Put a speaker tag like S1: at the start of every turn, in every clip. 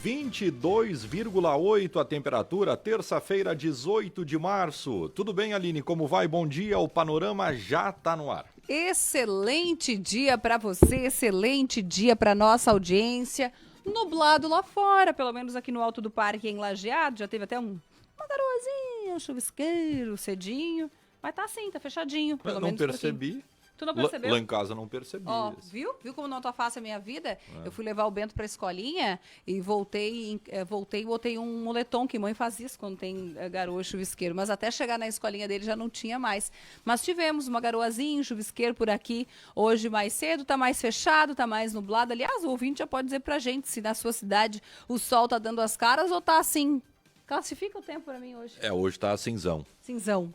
S1: 22,8 a temperatura, terça-feira, 18 de março. Tudo bem, Aline? Como vai? Bom dia, o Panorama já está no ar.
S2: Excelente dia para você, excelente dia para nossa audiência. Nublado lá fora, pelo menos aqui no Alto do Parque em Lajeado, já teve até uma garoazinha, um chuvisqueiro cedinho, mas tá assim, tá fechadinho, pelo menos por aqui.
S1: Não percebi.
S2: Tu não percebeu?
S1: Lá em casa não percebi.
S2: Ó, viu? Viu como não tá fácil a minha vida? Eu fui levar o Bento pra escolinha e voltei e botei um moletom, que mãe faz isso quando tem garoa e chuvisqueiro. Mas até chegar na escolinha dele já não tinha mais. Mas tivemos uma garoazinha, um chuvisqueiro por aqui. Hoje mais cedo, tá mais fechado, tá mais nublado. Aliás, o ouvinte já pode dizer pra gente se na sua cidade o sol tá dando as caras ou tá assim. Classifica o tempo pra mim hoje.
S1: Hoje tá cinzão.
S2: Cinzão.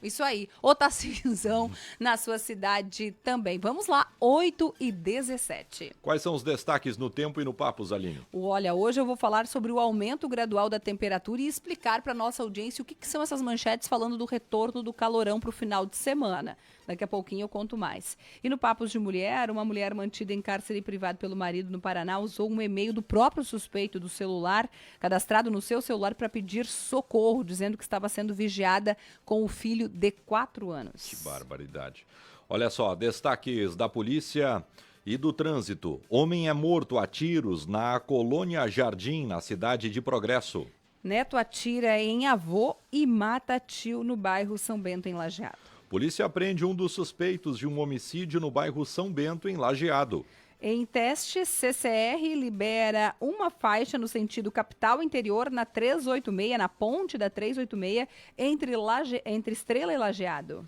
S2: Isso aí. Ou tá cinzão na sua cidade também. Vamos lá, 8h17.
S1: Quais são os destaques no tempo e no papo, Zaline?
S2: Olha, hoje eu vou falar sobre o aumento gradual da temperatura e explicar para nossa audiência o que são essas manchetes falando do retorno do calorão para o final de semana. Daqui a pouquinho eu conto mais. E no Papos de Mulher, uma mulher mantida em cárcere privado pelo marido no Paraná usou um e-mail do próprio suspeito do celular, cadastrado no seu celular, para pedir socorro, dizendo que estava sendo vigiada com o filho de 4 anos.
S1: Que barbaridade. Olha só, destaques da polícia e do trânsito. Homem é morto a tiros na colônia Jardim, na cidade de Progresso.
S2: Neto atira em avô e mata tio no bairro São Bento, em Lajeado.
S1: Polícia prende um dos suspeitos de um homicídio no bairro São Bento, em Lajeado.
S2: Em teste, CCR libera uma faixa no sentido capital interior na 386, na ponte da 386, entre Estrela e Lajeado.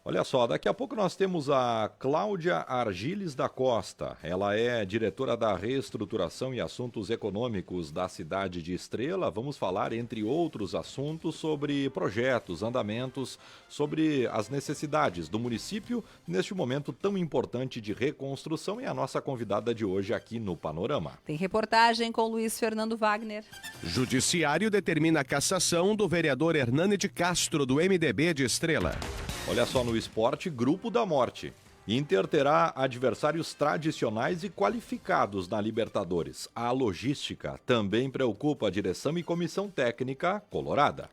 S1: Olha só, daqui a pouco nós temos a Cláudia Argiles da Costa. Ela é diretora da Reestruturação e Assuntos Econômicos da cidade de Estrela. Vamos falar, entre outros assuntos, sobre projetos, andamentos, sobre as necessidades do município neste momento tão importante de reconstrução. E a nossa convidada de hoje aqui no Panorama.
S2: Tem reportagem com Luiz Fernando Wagner.
S3: Judiciário determina a cassação do vereador Hernani de Castro, do MDB de Estrela.
S1: Olha só, no esporte, Grupo da Morte. Inter terá adversários tradicionais e qualificados na Libertadores. A logística também preocupa a direção e comissão técnica colorada.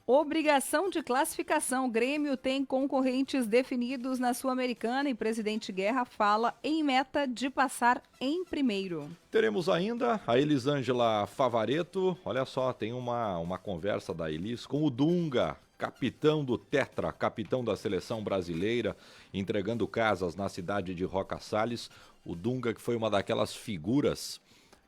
S2: Obrigação de classificação. O Grêmio tem concorrentes definidos na Sul-Americana e Presidente Guerra fala em meta de passar em primeiro.
S1: Teremos ainda a Elisângela Favaretto. Olha só, tem uma conversa da Elis com o Dunga, capitão do Tetra, capitão da seleção brasileira, entregando casas na cidade de Roca Salles. O Dunga, que foi uma daquelas figuras,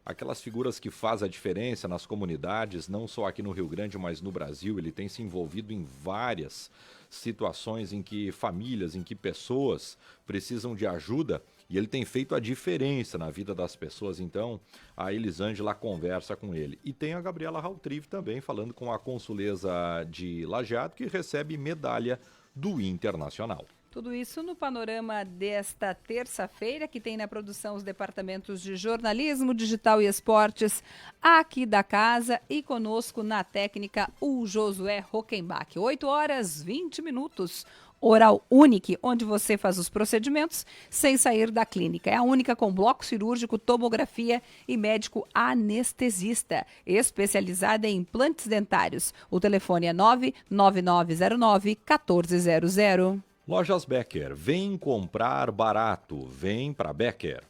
S1: aquelas figuras que faz a diferença nas comunidades, não só aqui no Rio Grande, mas no Brasil. Ele tem se envolvido em várias situações em que famílias, em que pessoas precisam de ajuda, e ele tem feito a diferença na vida das pessoas. Então, a Elisângela conversa com ele. E tem a Gabriela Rautrive também, falando com a consuleza de Lajeado, que recebe medalha do Internacional.
S2: Tudo isso no panorama desta terça-feira, que tem na produção os departamentos de jornalismo, digital e esportes aqui da casa, e conosco na técnica o Josué Rockenbach. 8h20. Oral Unique, onde você faz os procedimentos sem sair da clínica. É a única com bloco cirúrgico, tomografia e médico anestesista, especializada em implantes dentários. O telefone é 99909-1400.
S1: Lojas Becker, vem comprar barato, vem para Becker.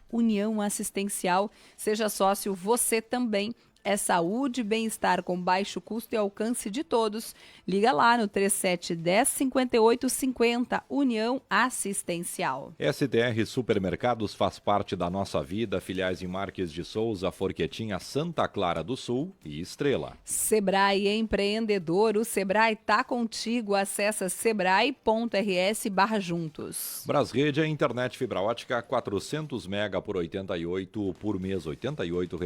S2: União Assistencial, seja sócio você também. É saúde e bem-estar com baixo custo e alcance de todos. Liga lá no 3710-5850, União Assistencial.
S1: STR Supermercados faz parte da nossa vida. Filiais em Marques de Souza, Forquetinha, Santa Clara do Sul e Estrela.
S2: Sebrae Empreendedor, o Sebrae tá contigo. Acesse sebrae.rs/juntos.
S1: Brasrede é internet fibra ótica 400 mega por 88 por mês, R$ 88.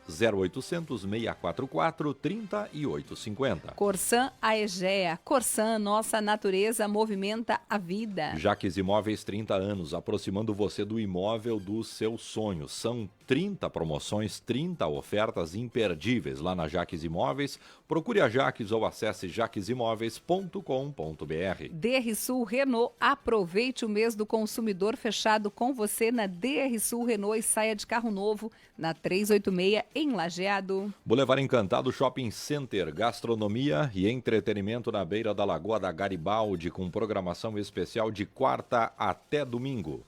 S1: 0800 644 3850.
S2: Corsan Aegea. Corsan, nossa natureza movimenta a vida.
S1: Jaques Imóveis, 30 anos, aproximando você do imóvel dos seus sonhos. São 30 promoções, 30 ofertas imperdíveis lá na Jaques Imóveis. Procure a Jaques ou acesse jaquesimóveis.com.br.
S2: DR Sul Renault, aproveite o mês do consumidor fechado com você na DR Sul Renault e saia de carro novo na 386 em Lajeado.
S1: Boulevard Encantado Shopping Center, gastronomia e entretenimento na beira da Lagoa da Garibaldi, com programação especial de quarta até domingo.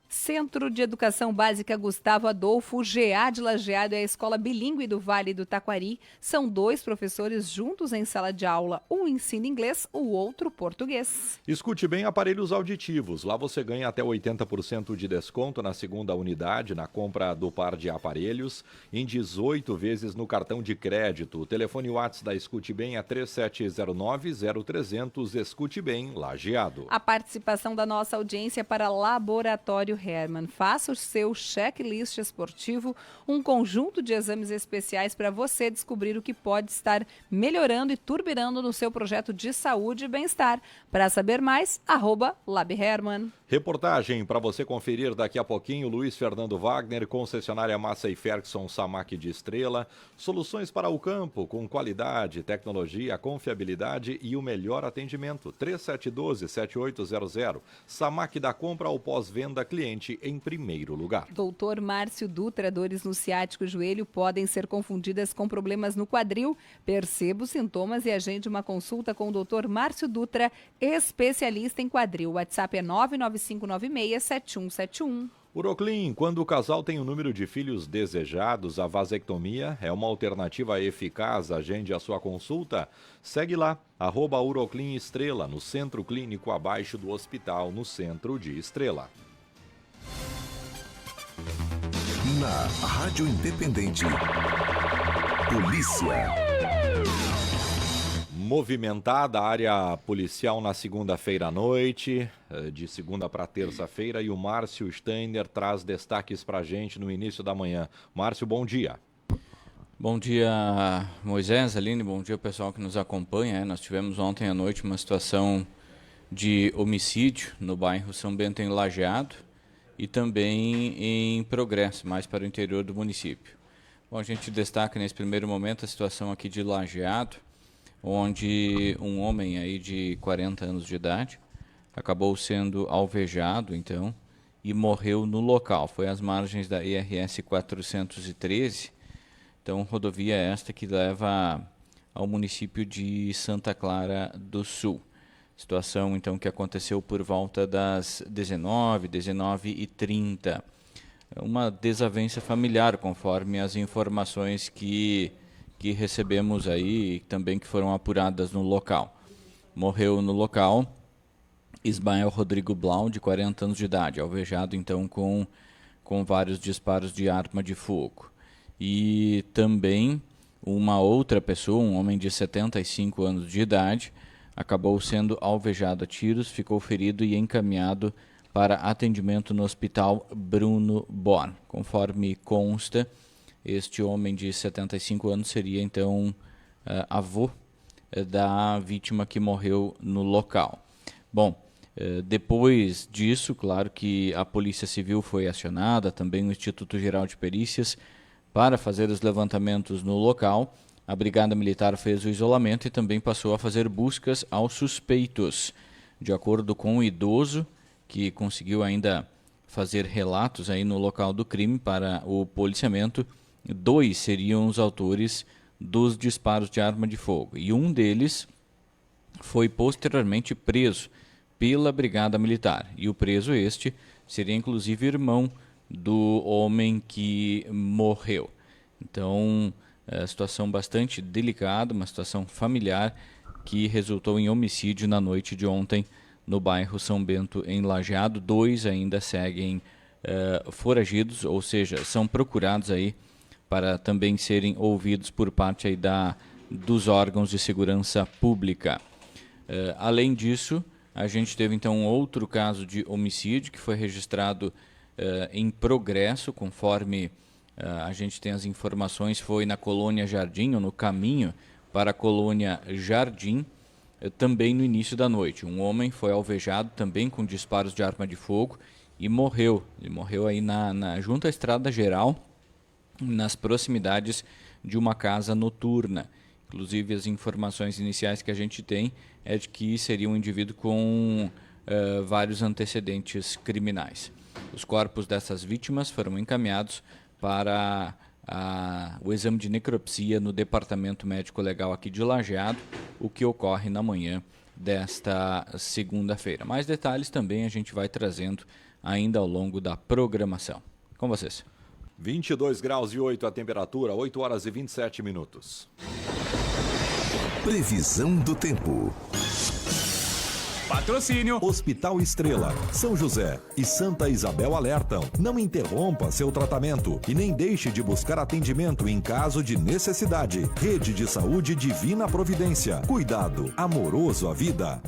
S2: Centro de Educação Básica Gustavo Adolfo, GA de Lajeado, é a escola bilíngue do Vale do Taquari. São 2 professores juntos em sala de aula. Um ensina inglês, o outro português.
S1: Escute bem, aparelhos auditivos. Lá você ganha até 80% de desconto na segunda unidade, na compra do par de aparelhos, em 18 vezes no cartão de crédito. O telefone WhatsApp da Escute Bem é 3709-0300. Escute Bem, Lajeado.
S2: A participação da nossa audiência para Laboratório Hermann. Faça o seu checklist esportivo, um conjunto de exames especiais para você descobrir o que pode estar melhorando e turbinando no seu projeto de saúde e bem-estar. Para saber mais, @LabHermann.
S1: Reportagem para você conferir daqui a pouquinho. Luiz Fernando Wagner, concessionária Massa e Ferguson Samac de Estrela. Soluções para o campo com qualidade, tecnologia, confiabilidade e o melhor atendimento. 3712-7800. Samac da compra ao pós-venda, cliente em primeiro lugar.
S2: Doutor Márcio Dutra, dores no ciático e joelho podem ser confundidas com problemas no quadril. Perceba os sintomas e agende uma consulta com o doutor Márcio Dutra, especialista em quadril. O WhatsApp é 995967171.
S1: Uroclin, quando o casal tem o número de filhos desejados, a vasectomia é uma alternativa eficaz. Agende a sua consulta. Segue lá, @Uroclin Estrela, no Centro Clínico abaixo do hospital, no centro de Estrela.
S4: Na Rádio Independente, Polícia.
S1: Movimentada a área policial na segunda-feira à noite, de segunda para terça-feira, e o Márcio Steiner traz destaques para a gente no início da manhã. Márcio, bom dia.
S5: Bom dia, Moisés, Aline, bom dia pessoal que nos acompanha. Nós tivemos ontem à noite uma situação de homicídio no bairro São Bento, em Lajeado, e também em Progresso, mais para o interior do município. Bom, a gente destaca nesse primeiro momento a situação aqui de Lajeado, onde um homem aí de 40 anos de idade acabou sendo alvejado, então, e morreu no local. Foi às margens da IRS 413, então rodovia esta que leva ao município de Santa Clara do Sul. Situação, então, que aconteceu por volta das 19h30. Uma desavença familiar, conforme as informações que recebemos aí, também que foram apuradas no local. Morreu no local Ismael Rodrigo Blau, de 40 anos de idade, alvejado, então, com vários disparos de arma de fogo. E também uma outra pessoa, um homem de 75 anos de idade, acabou sendo alvejado a tiros, ficou ferido e encaminhado para atendimento no Hospital Bruno Born. Conforme consta, este homem de 75 anos seria, então, avô da vítima que morreu no local. Bom, depois disso, claro que a Polícia Civil foi acionada, também o Instituto Geral de Perícias, para fazer os levantamentos no local. A Brigada Militar fez o isolamento e também passou a fazer buscas aos suspeitos. De acordo com o idoso, que conseguiu ainda fazer relatos aí no local do crime para o policiamento, 2 seriam os autores dos disparos de arma de fogo. E um deles foi posteriormente preso pela Brigada Militar. E o preso este seria inclusive irmão do homem que morreu. Então, situação bastante delicada, uma situação familiar que resultou em homicídio na noite de ontem no bairro São Bento, em Lajeado. 2 ainda seguem foragidos, ou seja, são procurados aí para também serem ouvidos por parte aí dos órgãos de segurança pública. Além disso, a gente teve então outro caso de homicídio que foi registrado em Progresso, conforme a gente tem as informações, foi na colônia Jardim, ou no caminho para a colônia Jardim, também no início da noite. Um homem foi alvejado também com disparos de arma de fogo e morreu. Ele morreu aí junto à Estrada Geral, nas proximidades de uma casa noturna. Inclusive, as informações iniciais que a gente tem é de que seria um indivíduo com vários antecedentes criminais. Os corpos dessas vítimas foram encaminhados para o exame de necropsia no Departamento Médico Legal aqui de Lajeado, o que ocorre na manhã desta segunda-feira. Mais detalhes também a gente vai trazendo ainda ao longo da programação. Com vocês.
S1: 22 graus e 8 a temperatura, 8 horas e 27 minutos.
S4: Previsão do tempo.
S6: Patrocínio
S7: Hospital Estrela, São José e Santa Isabel alertam. Não interrompa seu tratamento e nem deixe de buscar atendimento em caso de necessidade. Rede de Saúde Divina Providência. Cuidado amoroso à vida.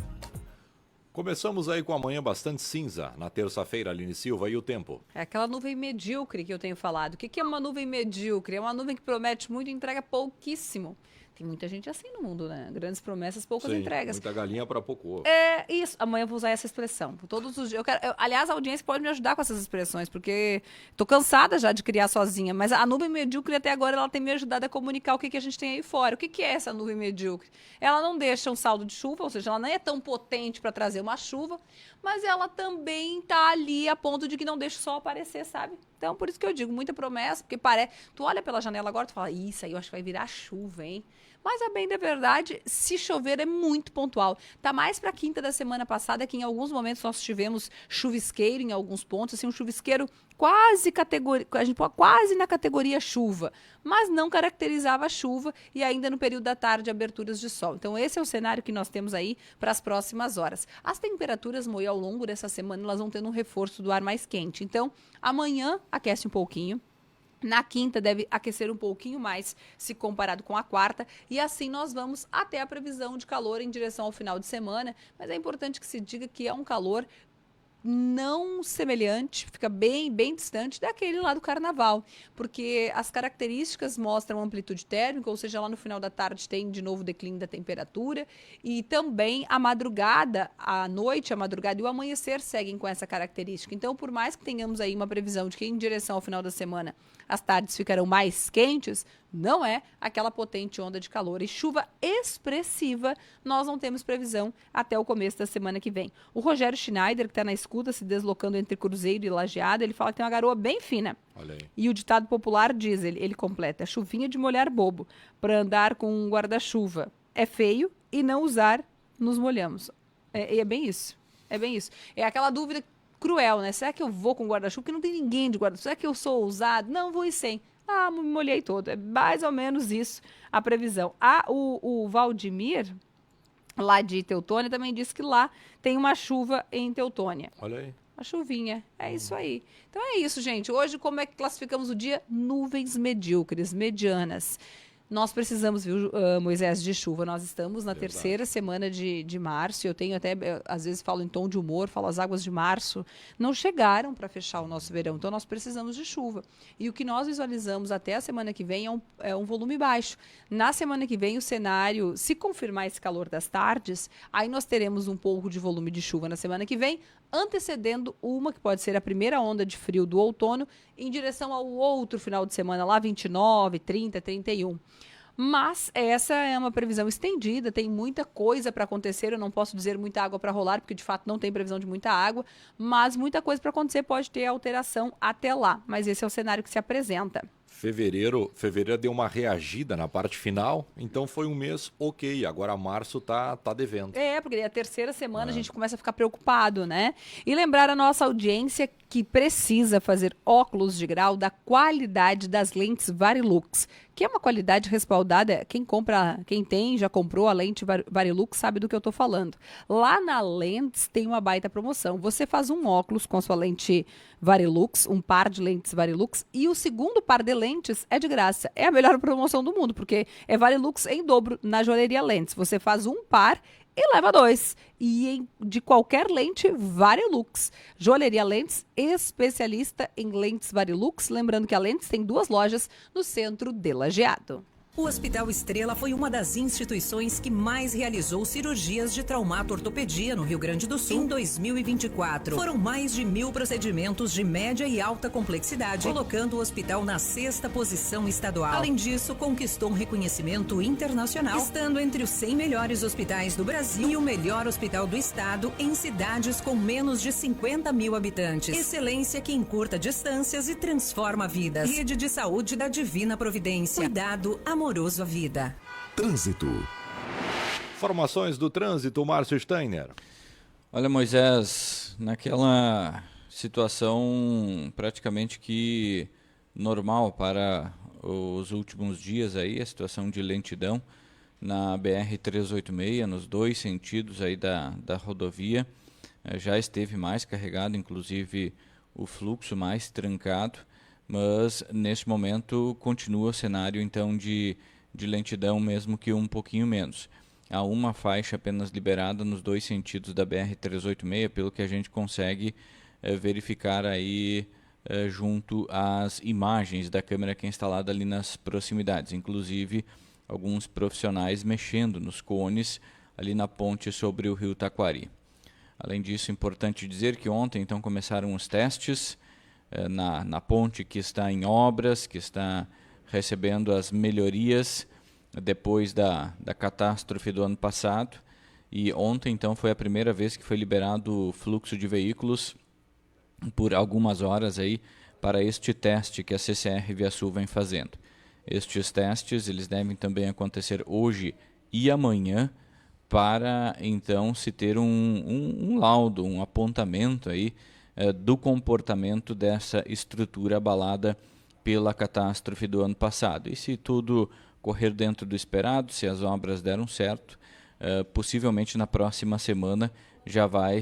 S1: Começamos aí com a manhã bastante cinza na terça-feira, Aline Silva, e o tempo?
S2: É aquela nuvem medíocre que eu tenho falado. O que é uma nuvem medíocre? É uma nuvem que promete muito e entrega pouquíssimo. Tem muita gente assim no mundo, né? Grandes promessas, poucas entregas.
S1: Muita galinha para pouco ovo.
S2: É isso. Amanhã eu vou usar essa expressão. Todos os dias. Aliás, a audiência pode me ajudar com essas expressões, porque tô cansada já de criar sozinha. Mas a nuvem medíocre até agora ela tem me ajudado a comunicar o que a gente tem aí fora. O que é essa nuvem medíocre? Ela não deixa um saldo de chuva, ou seja, ela não é tão potente para trazer uma chuva, mas ela também tá ali a ponto de que não deixa o sol aparecer, sabe? Então, por isso que eu digo, muita promessa, porque parece... Tu olha pela janela agora, tu fala, isso aí eu acho que vai virar chuva, hein? Mas, a bem da verdade, se chover é muito pontual. Tá mais para a quinta da semana passada, que em alguns momentos nós tivemos chuvisqueiro em alguns pontos, assim, um chuvisqueiro quase na categoria chuva, mas não caracterizava a chuva e ainda no período da tarde aberturas de sol. Então, esse é o cenário que nós temos aí para as próximas horas. As temperaturas, Moi, ao longo dessa semana, elas vão tendo um reforço do ar mais quente. Então, amanhã aquece um pouquinho. Na quinta deve aquecer um pouquinho mais se comparado com a quarta e assim nós vamos até a previsão de calor em direção ao final de semana, mas é importante que se diga que é um calor não semelhante, fica bem distante daquele lá do carnaval, porque as características mostram amplitude térmica, ou seja, lá no final da tarde tem de novo declínio da temperatura e também a madrugada, a noite, a madrugada e o amanhecer seguem com essa característica. Então, por mais que tenhamos aí uma previsão de que em direção ao final da semana as tardes ficarão mais quentes, não é aquela potente onda de calor e chuva expressiva, nós não temos previsão até o começo da semana que vem. O Rogério Schneider, que está na escuta, se deslocando entre Cruzeiro e Lajeado, ele fala que tem uma garoa bem fina.
S1: Olha aí.
S2: E o ditado popular diz, ele completa, chuvinha de molhar bobo, para andar com um guarda-chuva é feio e não usar nos molhamos. É bem isso, É aquela dúvida cruel, né? Será que eu vou com guarda-chuva? Porque não tem ninguém de guarda-chuva. Será que eu sou ousado? Não, vou ir sem. Ah, me molhei todo. É mais ou menos isso a previsão. O Valdemir, lá de Teutônia, também disse que lá tem uma chuva em Teutônia.
S1: Olha aí.
S2: Uma chuvinha. É isso aí. Então é isso, gente. Hoje, como é que classificamos o dia? Nuvens medíocres, medianas. Nós precisamos, viu, Moisés, de chuva. Nós estamos na terceira semana de março. Eu tenho até, às vezes falo em tom de humor, falo as águas de março não chegaram para fechar o nosso verão. Então, nós precisamos de chuva. E o que nós visualizamos até a semana que vem é um volume baixo. Na semana que vem, o cenário, se confirmar esse calor das tardes, aí nós teremos um pouco de volume de chuva na semana que vem, antecedendo uma que pode ser a primeira onda de frio do outono em direção ao outro final de semana, lá 29, 30, 31. Mas essa é uma previsão estendida, tem muita coisa para acontecer, eu não posso dizer muita água para rolar, porque de fato não tem previsão de muita água, mas muita coisa para acontecer, pode ter alteração até lá, mas esse é o cenário que se apresenta.
S1: Fevereiro deu uma reagida na parte final, então foi um mês ok, agora março tá devendo.
S2: Porque a terceira semana a gente começa a ficar preocupado, né? E lembrar a nossa audiência que precisa fazer óculos de grau da qualidade das lentes Varilux, que é uma qualidade respaldada, quem já comprou a lente Varilux sabe do que eu tô falando. Lá na Lentes tem uma baita promoção, você faz um óculos com a sua lente Varilux, um par de lentes Varilux, e o segundo par de lentes é de graça. É a melhor promoção do mundo, porque é Varilux em dobro na joalheria Lentes. Você faz um par e leva 2. E de qualquer lente Varilux. Joalheria Lentes, especialista em lentes Varilux. Lembrando que a Lentes tem 2 lojas no centro de Lajeado.
S6: O Hospital Estrela foi uma das instituições que mais realizou cirurgias de traumato-ortopedia no Rio Grande do Sul em 2024. Foram mais de 1.000 procedimentos de média e alta complexidade, colocando o hospital na 6ª posição estadual. Além disso, conquistou um reconhecimento internacional, estando entre os 100 melhores hospitais do Brasil e o melhor hospital do estado em cidades com menos de 50 mil habitantes. Excelência que encurta distâncias e transforma vidas. Rede de Saúde da Divina Providência. Cuidado amoroso à vida.
S4: Trânsito.
S1: Informações do trânsito, Márcio Steiner.
S5: Olha, Moisés, naquela situação praticamente que normal para os últimos dias aí, a situação de lentidão na BR-386, nos 2 sentidos aí da rodovia, já esteve mais carregado, inclusive o fluxo mais trancado, mas neste momento continua o cenário então de lentidão, mesmo que um pouquinho menos. Há uma faixa apenas liberada nos 2 sentidos da BR-386, pelo que a gente consegue verificar aí junto às imagens da câmera que é instalada ali nas proximidades, inclusive alguns profissionais mexendo nos cones ali na ponte sobre o rio Taquari. Além disso, é importante dizer que ontem então começaram os testes na ponte que está em obras, que está recebendo as melhorias depois da catástrofe do ano passado. E ontem então foi a primeira vez que foi liberado o fluxo de veículos por algumas horas aí para este teste que a CCR Viasul vem fazendo. Estes testes eles devem também acontecer hoje e amanhã para então se ter um laudo, um apontamento aí do comportamento dessa estrutura abalada pela catástrofe do ano passado. E se tudo correr dentro do esperado, se as obras deram certo, possivelmente na próxima semana já vai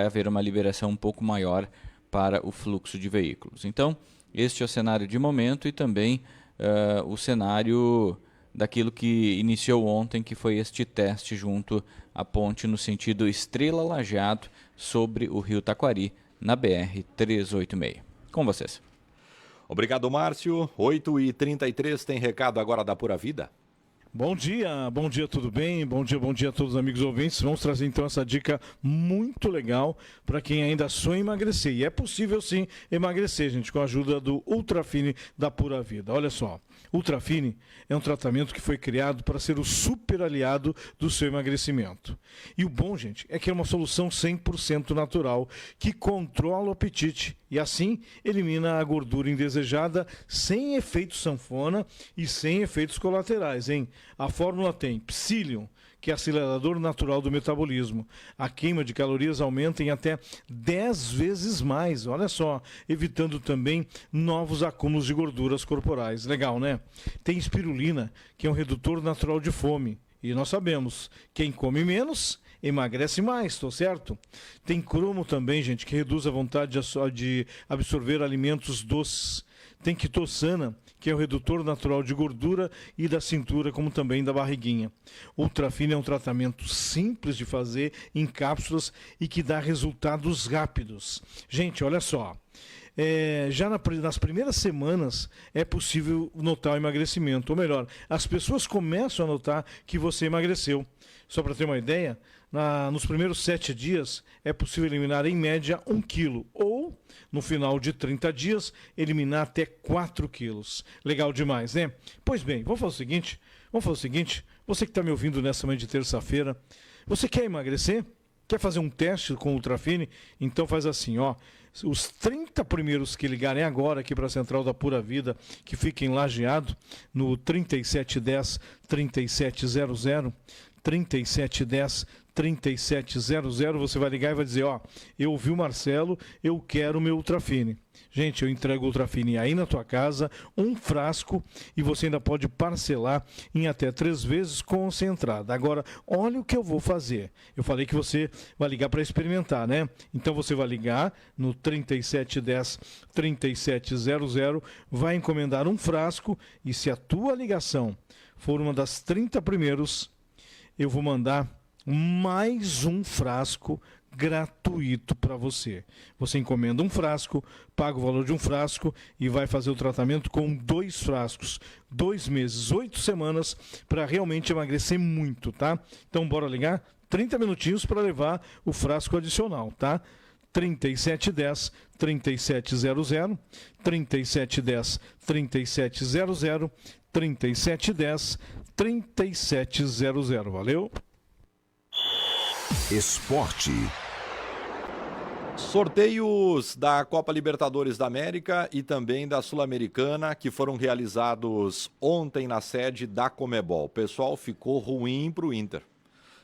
S5: haver uma liberação um pouco maior para o fluxo de veículos. Então, este é o cenário de momento e também o cenário daquilo que iniciou ontem, que foi este teste junto à ponte no sentido Estrela Lajeado sobre o rio Taquari, na BR-386. Com vocês.
S1: Obrigado, Márcio. 8h33, tem recado agora da Pura Vida?
S8: Bom dia, tudo bem? Bom dia a todos os amigos ouvintes. Vamos trazer então essa dica muito legal para quem ainda sonha emagrecer. E é possível sim emagrecer, gente, com a ajuda do Ultrafine da Pura Vida. Olha só, Ultrafine é um tratamento que foi criado para ser o super aliado do seu emagrecimento. E o bom, gente, é que é uma solução 100% natural que controla o apetite e assim elimina a gordura indesejada sem efeito sanfona e sem efeitos colaterais, hein? A fórmula tem Psyllium, que é acelerador natural do metabolismo. A queima de calorias aumenta em até 10 vezes mais, olha só, evitando também novos acúmulos de gorduras corporais. Legal, né? Tem espirulina, que é um redutor natural de fome. E nós sabemos, quem come menos emagrece mais, estou certo? Tem cromo também, gente, que reduz a vontade de absorver alimentos doces. Tem quitossana, que é o redutor natural de gordura e da cintura, como também da barriguinha. Ultrafine é um tratamento simples de fazer em cápsulas e que dá resultados rápidos. Gente, olha só. Já nas primeiras semanas é possível notar o emagrecimento, ou melhor, as pessoas começam a notar que você emagreceu. Só para ter uma ideia, nos primeiros 7 dias é possível eliminar em média 1 quilo, ou no final de 30 dias eliminar até 4 quilos. Legal demais, né? Pois bem, vamos fazer o seguinte, você que está me ouvindo nessa manhã de terça-feira, você quer emagrecer? Quer fazer um teste com o Ultrafine? Então faz assim, ó. Os 30 primeiros que ligarem agora aqui para a Central da Pura Vida, que fica em Lajeado, no 3710 3700, 3710 3700, você vai ligar e vai dizer, ó, eu ouvi o Marcelo, eu quero o meu Ultrafine. Gente, eu entrego o Ultrafine aí na tua casa, um frasco, e você ainda pode parcelar em até 3 vezes concentrada. Agora, olha o que eu vou fazer. Eu falei que você vai ligar para experimentar, né? Então você vai ligar no 3710 3700, vai encomendar um frasco, e se a tua ligação for uma das 30 primeiros, eu vou mandar mais um frasco gratuito para você. Você encomenda um frasco, paga o valor de um frasco e vai fazer o tratamento com 2 frascos. 2 meses, 8 semanas para realmente emagrecer muito, tá? Então bora ligar? 30 minutinhos para levar o frasco adicional, tá? 3710 3700, 3710 3700, 3710 3700. Valeu?
S4: Esporte.
S1: Sorteios da Copa Libertadores da América e também da Sul-Americana que foram realizados ontem na sede da Conmebol. O pessoal ficou ruim para o Inter.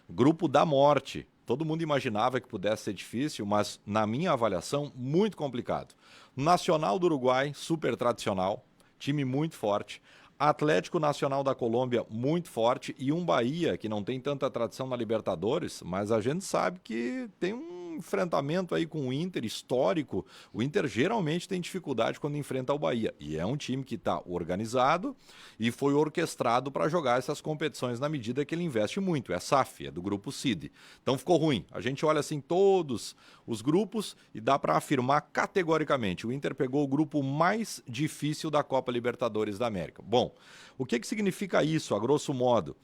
S1: Grupo da morte. Todo mundo imaginava que pudesse ser difícil, mas na minha avaliação, muito complicado. Nacional do Uruguai, super tradicional, time muito forte. Atlético Nacional da Colômbia, muito forte. E um Bahia, que não tem tanta tradição na Libertadores, mas a gente sabe que tem um enfrentamento aí com o Inter histórico. O Inter geralmente tem dificuldade quando enfrenta o Bahia. E é um time que está organizado e foi orquestrado para jogar essas competições na medida que ele investe muito. É SAF, é do grupo CID. Então ficou ruim. A gente olha assim todos os grupos e dá para afirmar categoricamente. O Inter pegou o grupo mais difícil da Copa Libertadores da América. Bom, o que significa isso, a grosso modo?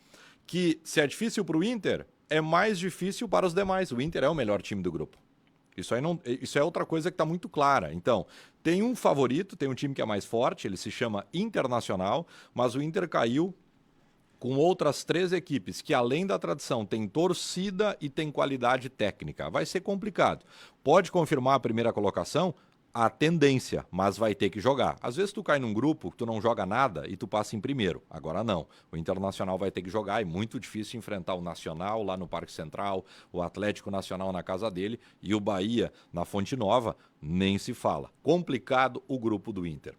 S1: Que se é difícil para o Inter, é mais difícil para os demais. O Inter é o melhor time do grupo. Isso é outra coisa que está muito clara. Então, tem um favorito, tem um time que é mais forte, ele se chama Internacional, mas o Inter caiu com outras 3 equipes que, além da tradição, tem torcida e tem qualidade técnica. Vai ser complicado. Pode confirmar a primeira colocação? A tendência, mas vai ter que jogar. Às vezes tu cai num grupo que tu não joga nada e tu passa em primeiro. Agora não. O Internacional vai ter que jogar. É muito difícil enfrentar o Nacional lá no Parque Central, o Atlético Nacional na casa dele e o Bahia na Fonte Nova, nem se fala. Complicado o grupo do Inter.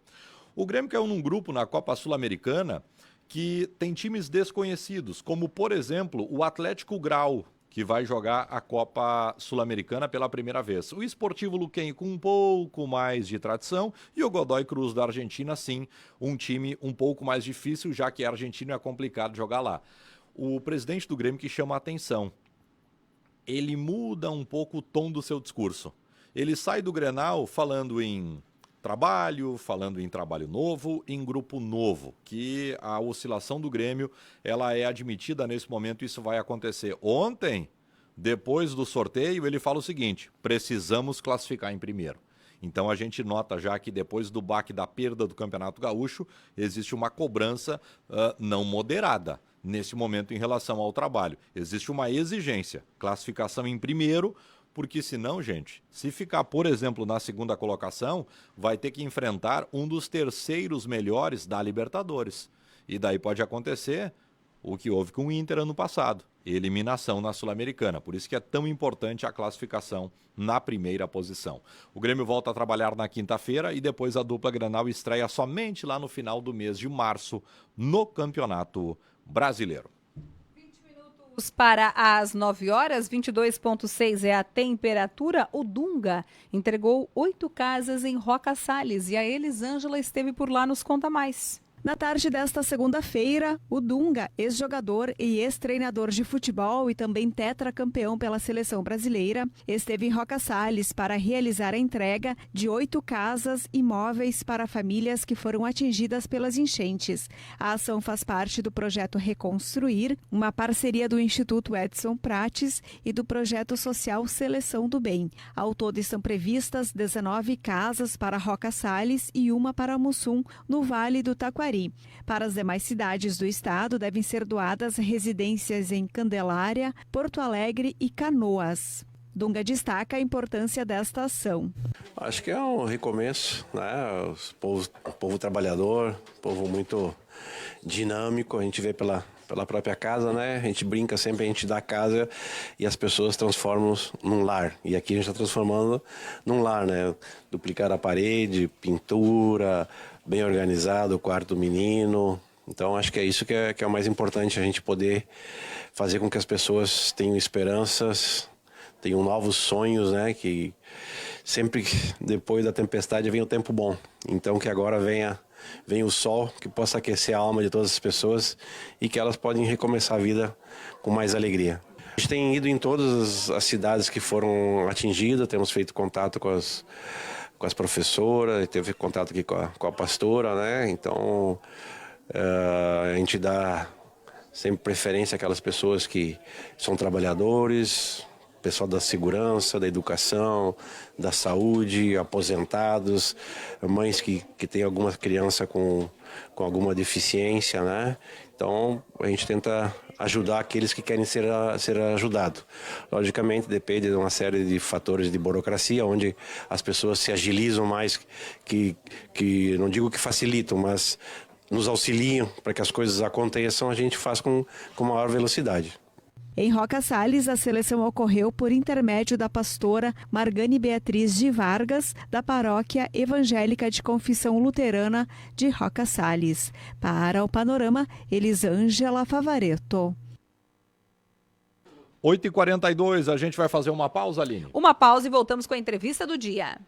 S1: O Grêmio caiu num grupo na Copa Sul-Americana que tem times desconhecidos, como, por exemplo, o Atlético Grau, que vai jogar a Copa Sul-Americana pela primeira vez. O Sportivo Luquenho com um pouco mais de tradição e o Godoy Cruz da Argentina, sim, um time um pouco mais difícil, já que a Argentina é complicado jogar lá. O presidente do Grêmio que chama a atenção, ele muda um pouco o tom do seu discurso. Ele sai do Grenal falando em trabalho, falando em trabalho novo, em grupo novo, que a oscilação do Grêmio, ela é admitida nesse momento, isso vai acontecer. Ontem, depois do sorteio, ele fala o seguinte: precisamos classificar em primeiro. Então a gente nota já que depois do baque da perda do Campeonato Gaúcho, existe uma cobrança não moderada nesse momento em relação ao trabalho. Existe uma exigência, classificação em primeiro, porque senão, gente, se ficar, por exemplo, na segunda colocação, vai ter que enfrentar um dos terceiros melhores da Libertadores. E daí pode acontecer o que houve com o Inter ano passado, eliminação na Sul-Americana. Por isso que é tão importante a classificação na primeira posição. O Grêmio volta a trabalhar na quinta-feira e depois a dupla Grenal estreia somente lá no final do mês de março no Campeonato Brasileiro.
S2: Para as 9 horas, 22,6 é a temperatura. O Dunga entregou 8 casas em Roca Salles e a Elisângela esteve por lá, nos conta mais.
S9: Na tarde desta segunda-feira, o Dunga, ex-jogador e ex-treinador de futebol e também tetracampeão pela seleção brasileira, esteve em Roca Salles para realizar a entrega de 8 casas e móveis para famílias que foram atingidas pelas enchentes. A ação faz parte do projeto Reconstruir, uma parceria do Instituto Edson Prates e do projeto social Seleção do Bem. Ao todo estão previstas 19 casas para Roca Salles e uma para Mussum, no Vale do Taquari. Para as demais cidades do estado, devem ser doadas residências em Candelária, Porto Alegre e Canoas. Dunga destaca a importância desta ação.
S10: Acho que é um recomeço, né? O povo trabalhador, povo muito dinâmico, a gente vê pela própria casa, né? A gente brinca sempre, a gente dá casa e as pessoas transformam num lar. E aqui a gente está transformando num lar, né? Duplicar a parede, pintura, bem organizado, o quarto do menino. Então acho que é isso que é o mais importante, a gente poder fazer com que as pessoas tenham esperanças, tenham novos sonhos, né? Que sempre depois da tempestade vem o tempo bom. Então que agora venha o sol, que possa aquecer a alma de todas as pessoas e que elas podem recomeçar a vida com mais alegria. A gente tem ido em todas as cidades que foram atingidas, temos feito contato com as professoras, teve contato aqui com a pastora, né? Então, a gente dá sempre preferência àquelas pessoas que são trabalhadores, pessoal da segurança, da educação, da saúde, aposentados, mães que têm alguma criança com alguma deficiência, né? Então, a gente tenta ajudar aqueles que querem ser ajudados. Logicamente, depende de uma série de fatores de burocracia, onde as pessoas se agilizam mais, que não digo que facilitam, mas nos auxiliam para que as coisas aconteçam, a gente faz com maior velocidade.
S9: Em Roca Salles, a seleção ocorreu por intermédio da pastora Margane Beatriz de Vargas, da Paróquia Evangélica de Confissão Luterana de Roca Salles. Para o Panorama, Elisângela Favaretto.
S1: 8h42, a gente vai fazer uma pausa, Aline?
S2: Uma pausa e voltamos com a entrevista do dia.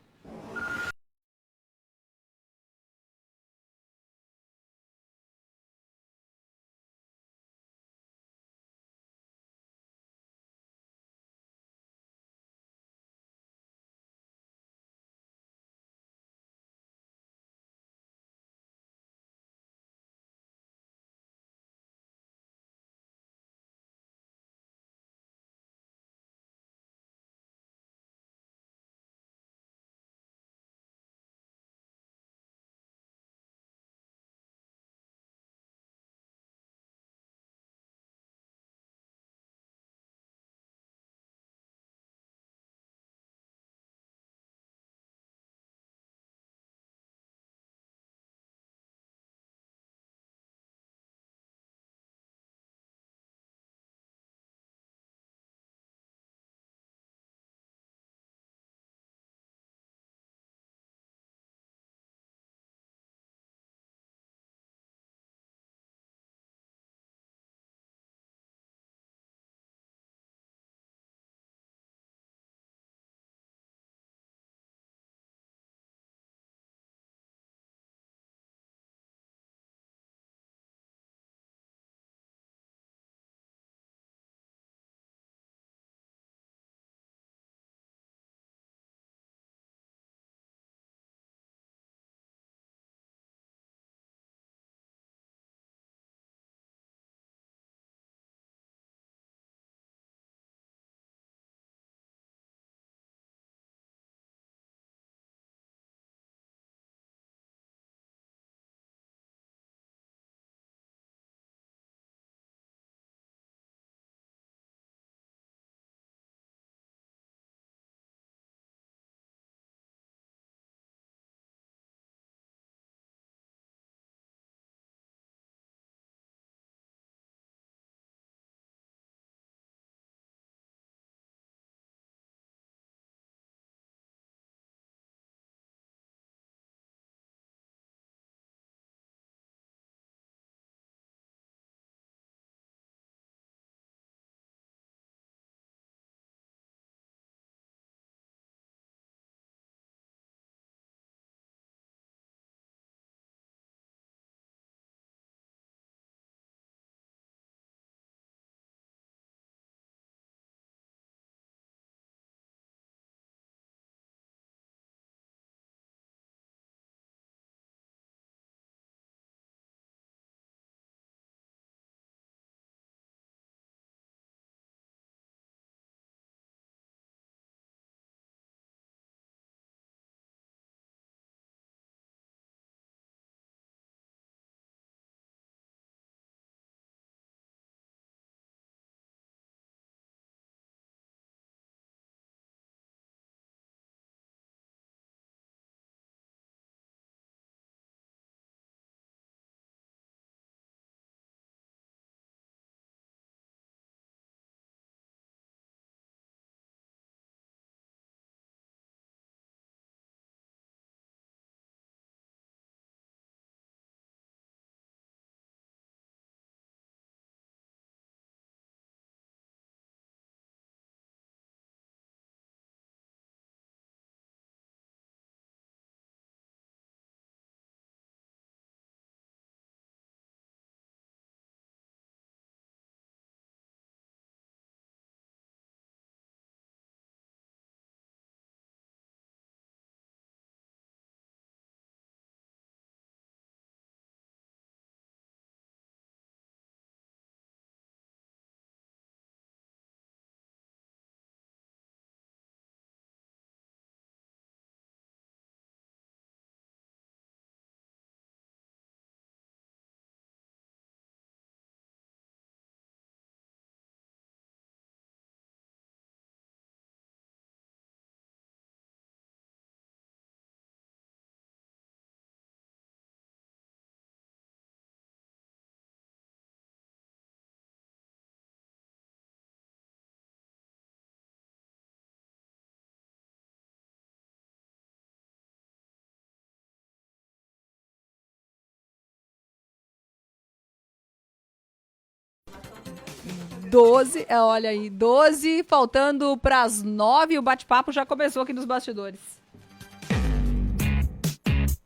S2: 12, olha aí, 12, faltando para as 9, o bate-papo já começou aqui nos bastidores.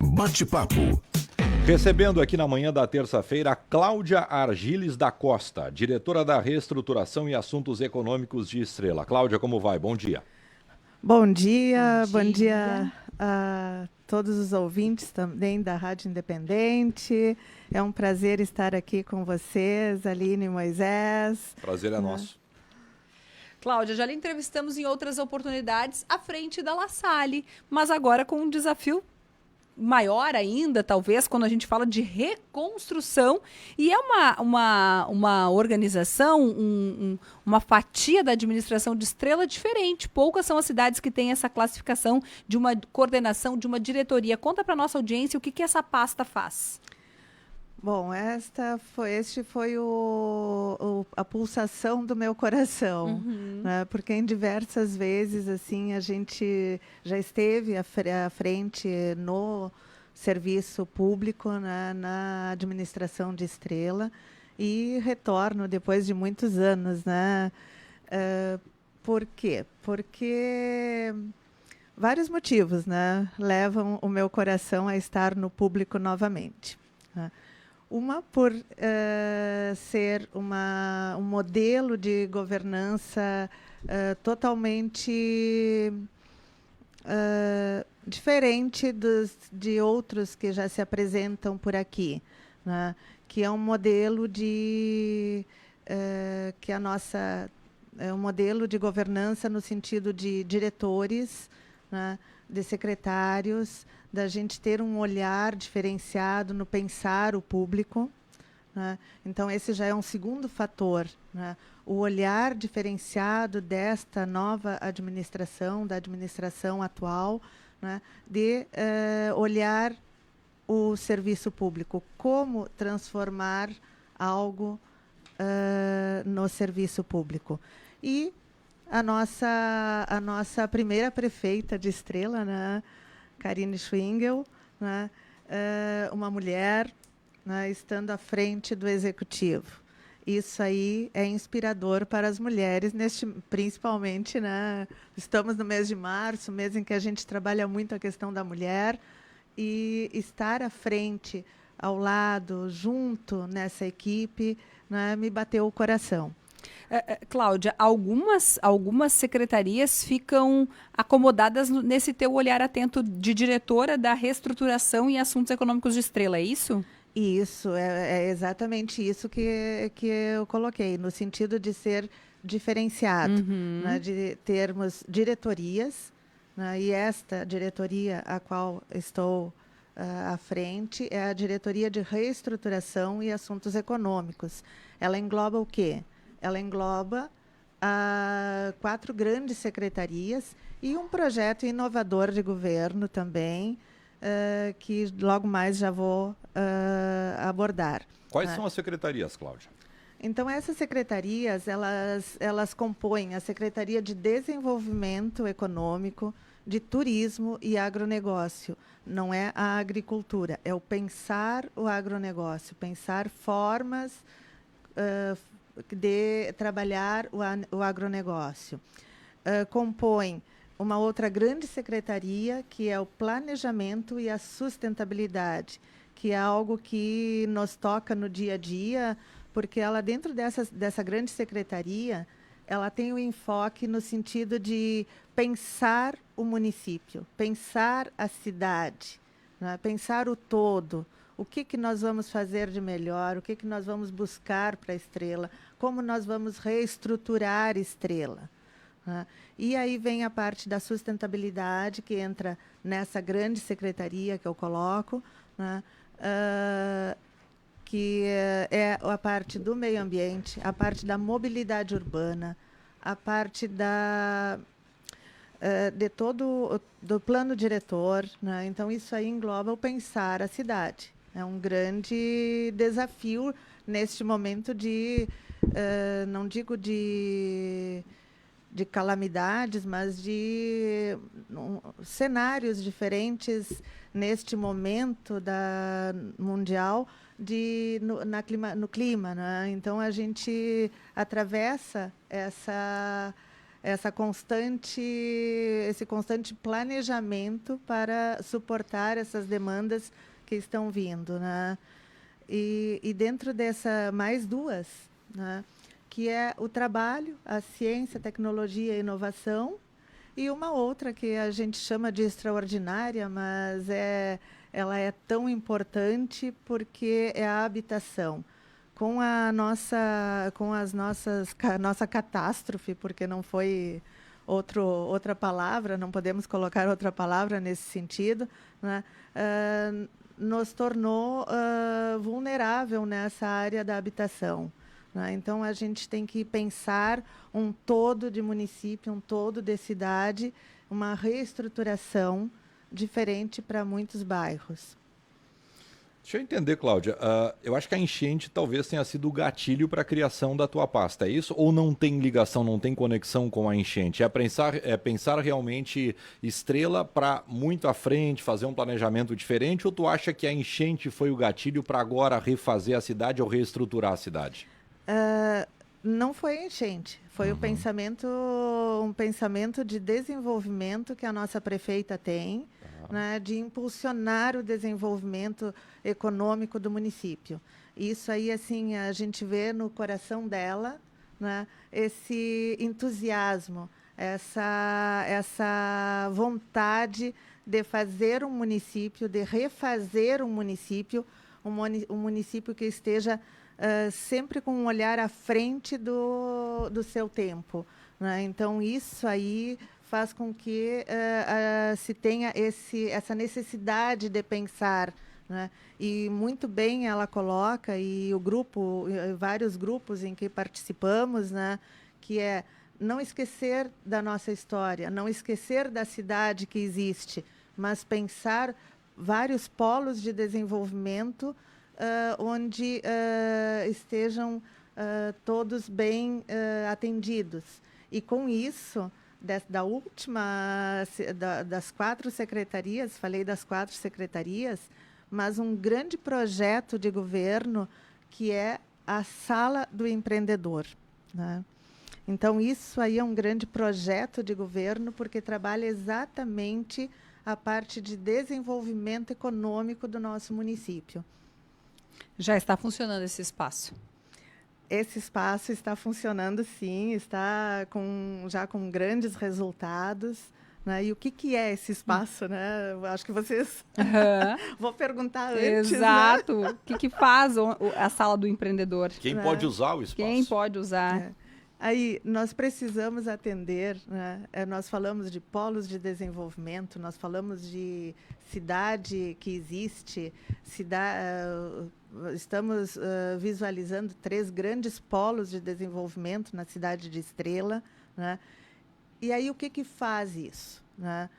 S4: Bate-papo.
S1: Recebendo aqui na manhã da terça-feira, Cláudia Argiles da Costa, diretora da Reestruturação e Assuntos Econômicos de Estrela. Cláudia, como vai? Bom dia.
S11: Bom dia a todos os ouvintes também da Rádio Independente. É um prazer estar aqui com vocês, Aline e Moisés.
S1: Prazer é nosso.
S2: Cláudia, já lhe entrevistamos em outras oportunidades à frente da La Salle, mas agora com um desafio maior ainda, talvez, quando a gente fala de reconstrução, e é uma organização, uma fatia da administração de Estrela diferente. Poucas são as cidades que têm essa classificação de uma coordenação, de uma diretoria. Conta para nossa audiência o que essa pasta faz.
S11: Bom, este foi a pulsação do meu coração, né? Porque em diversas vezes assim a gente já esteve à frente no serviço público, né, na administração de Estrela, e retorno depois de muitos anos, né? Por quê? Porque vários motivos, né, levam o meu coração a estar no público novamente, né? Uma por ser um modelo de governança totalmente diferente de outros que já se apresentam por aqui, né? Que é um modelo que é um modelo de governança no sentido de diretores, né, de secretários, da gente ter um olhar diferenciado no pensar o público, né? Então, esse já é um segundo fator, né? O olhar diferenciado desta nova administração, da administração atual, né? De olhar o serviço público, como transformar algo no serviço público. E a nossa primeira prefeita de Estrela, né, Karine Schwingel, né, uma mulher, né, estando à frente do executivo. Isso aí é inspirador para as mulheres, principalmente, né, estamos no mês de março, mês em que a gente trabalha muito a questão da mulher, e estar à frente, ao lado, junto nessa equipe, né, me bateu o coração.
S2: Cláudia, algumas secretarias ficam acomodadas nesse teu olhar atento de diretora da Reestruturação e Assuntos Econômicos de Estrela, é isso?
S11: Isso, é exatamente isso que eu coloquei, no sentido de ser diferenciado, né, de termos diretorias, né, e esta diretoria a qual estou à frente é a Diretoria de Reestruturação e Assuntos Econômicos. Ela engloba o quê? Ela engloba 4 grandes secretarias e um projeto inovador de governo também, que logo mais já vou abordar.
S1: Quais são as secretarias, Cláudia?
S11: Então, essas secretarias, elas compõem a Secretaria de Desenvolvimento Econômico, de Turismo e Agronegócio. Não é a agricultura, é o pensar o agronegócio, pensar formas de trabalhar o agronegócio. Compõe uma outra grande secretaria, que é o Planejamento e a Sustentabilidade, que é algo que nos toca no dia a dia, porque ela, dentro dessa grande secretaria, ela tem o enfoque no sentido de pensar o município, pensar a cidade, né? Pensar o todo. O que nós vamos fazer de melhor, o que nós vamos buscar para a Estrela, como nós vamos reestruturar Estrela, né? E aí vem a parte da sustentabilidade, que entra nessa grande secretaria que eu coloco, né? Que é a parte do meio ambiente, a parte da mobilidade urbana, a parte de todo do plano diretor, né? Então, isso aí engloba o pensar a cidade. É um grande desafio neste momento não digo de calamidades, mas de cenários diferentes neste momento mundial no clima, né? Então a gente atravessa esse constante planejamento para suportar essas demandas que estão vindo, né? E dentro dessa mais duas, né, que é o trabalho, a ciência, tecnologia e inovação, e uma outra que a gente chama de extraordinária, mas ela é tão importante porque é a habitação. Com a nossa catástrofe, porque não foi outra palavra, não podemos colocar outra palavra nesse sentido, né, nos tornou vulnerável nessa área da habitação, né? Então, a gente tem que pensar um todo de município, um todo de cidade, uma reestruturação diferente para muitos bairros.
S1: Deixa eu entender, Cláudia. Eu acho que a enchente talvez tenha sido o gatilho para a criação da tua pasta, é isso? Ou não tem ligação, não tem conexão com a enchente? É pensar realmente Estrela para muito à frente, fazer um planejamento diferente? Ou tu acha que a enchente foi o gatilho para agora refazer a cidade ou reestruturar a cidade?
S11: Não foi a enchente, foi um pensamento de desenvolvimento que a nossa prefeita tem, né, de impulsionar o desenvolvimento econômico do município. Isso aí, assim, a gente vê no coração dela, né, esse entusiasmo, essa vontade de fazer um município, de refazer um município que esteja sempre com um olhar à frente do seu tempo, né? Então, isso aí faz com que se tenha essa necessidade de pensar, né? E muito bem ela coloca, e o grupo, vários grupos em que participamos, né, que é não esquecer da nossa história, não esquecer da cidade que existe, mas pensar vários polos de desenvolvimento onde estejam todos bem atendidos. E com isso, das 4 secretarias, falei das 4 secretarias, mas um grande projeto de governo que é a Sala do Empreendedor, né? Então, isso aí é um grande projeto de governo, porque trabalha exatamente a parte de desenvolvimento econômico do nosso município.
S2: Já está funcionando esse espaço?
S11: Esse espaço está funcionando, sim, está já com grandes resultados, né? E o que é esse espaço, né? Eu acho que vocês vou perguntar antes.
S2: Exato.
S11: Né?
S2: O que faz a Sala do Empreendedor?
S1: Quem pode usar o espaço?
S2: Quem pode usar?
S11: Aí, nós precisamos atender, né? Nós falamos de polos de desenvolvimento, nós falamos de cidade que existe, estamos visualizando 3 grandes polos de desenvolvimento na cidade de Estrela, né? E aí, o que faz isso, né?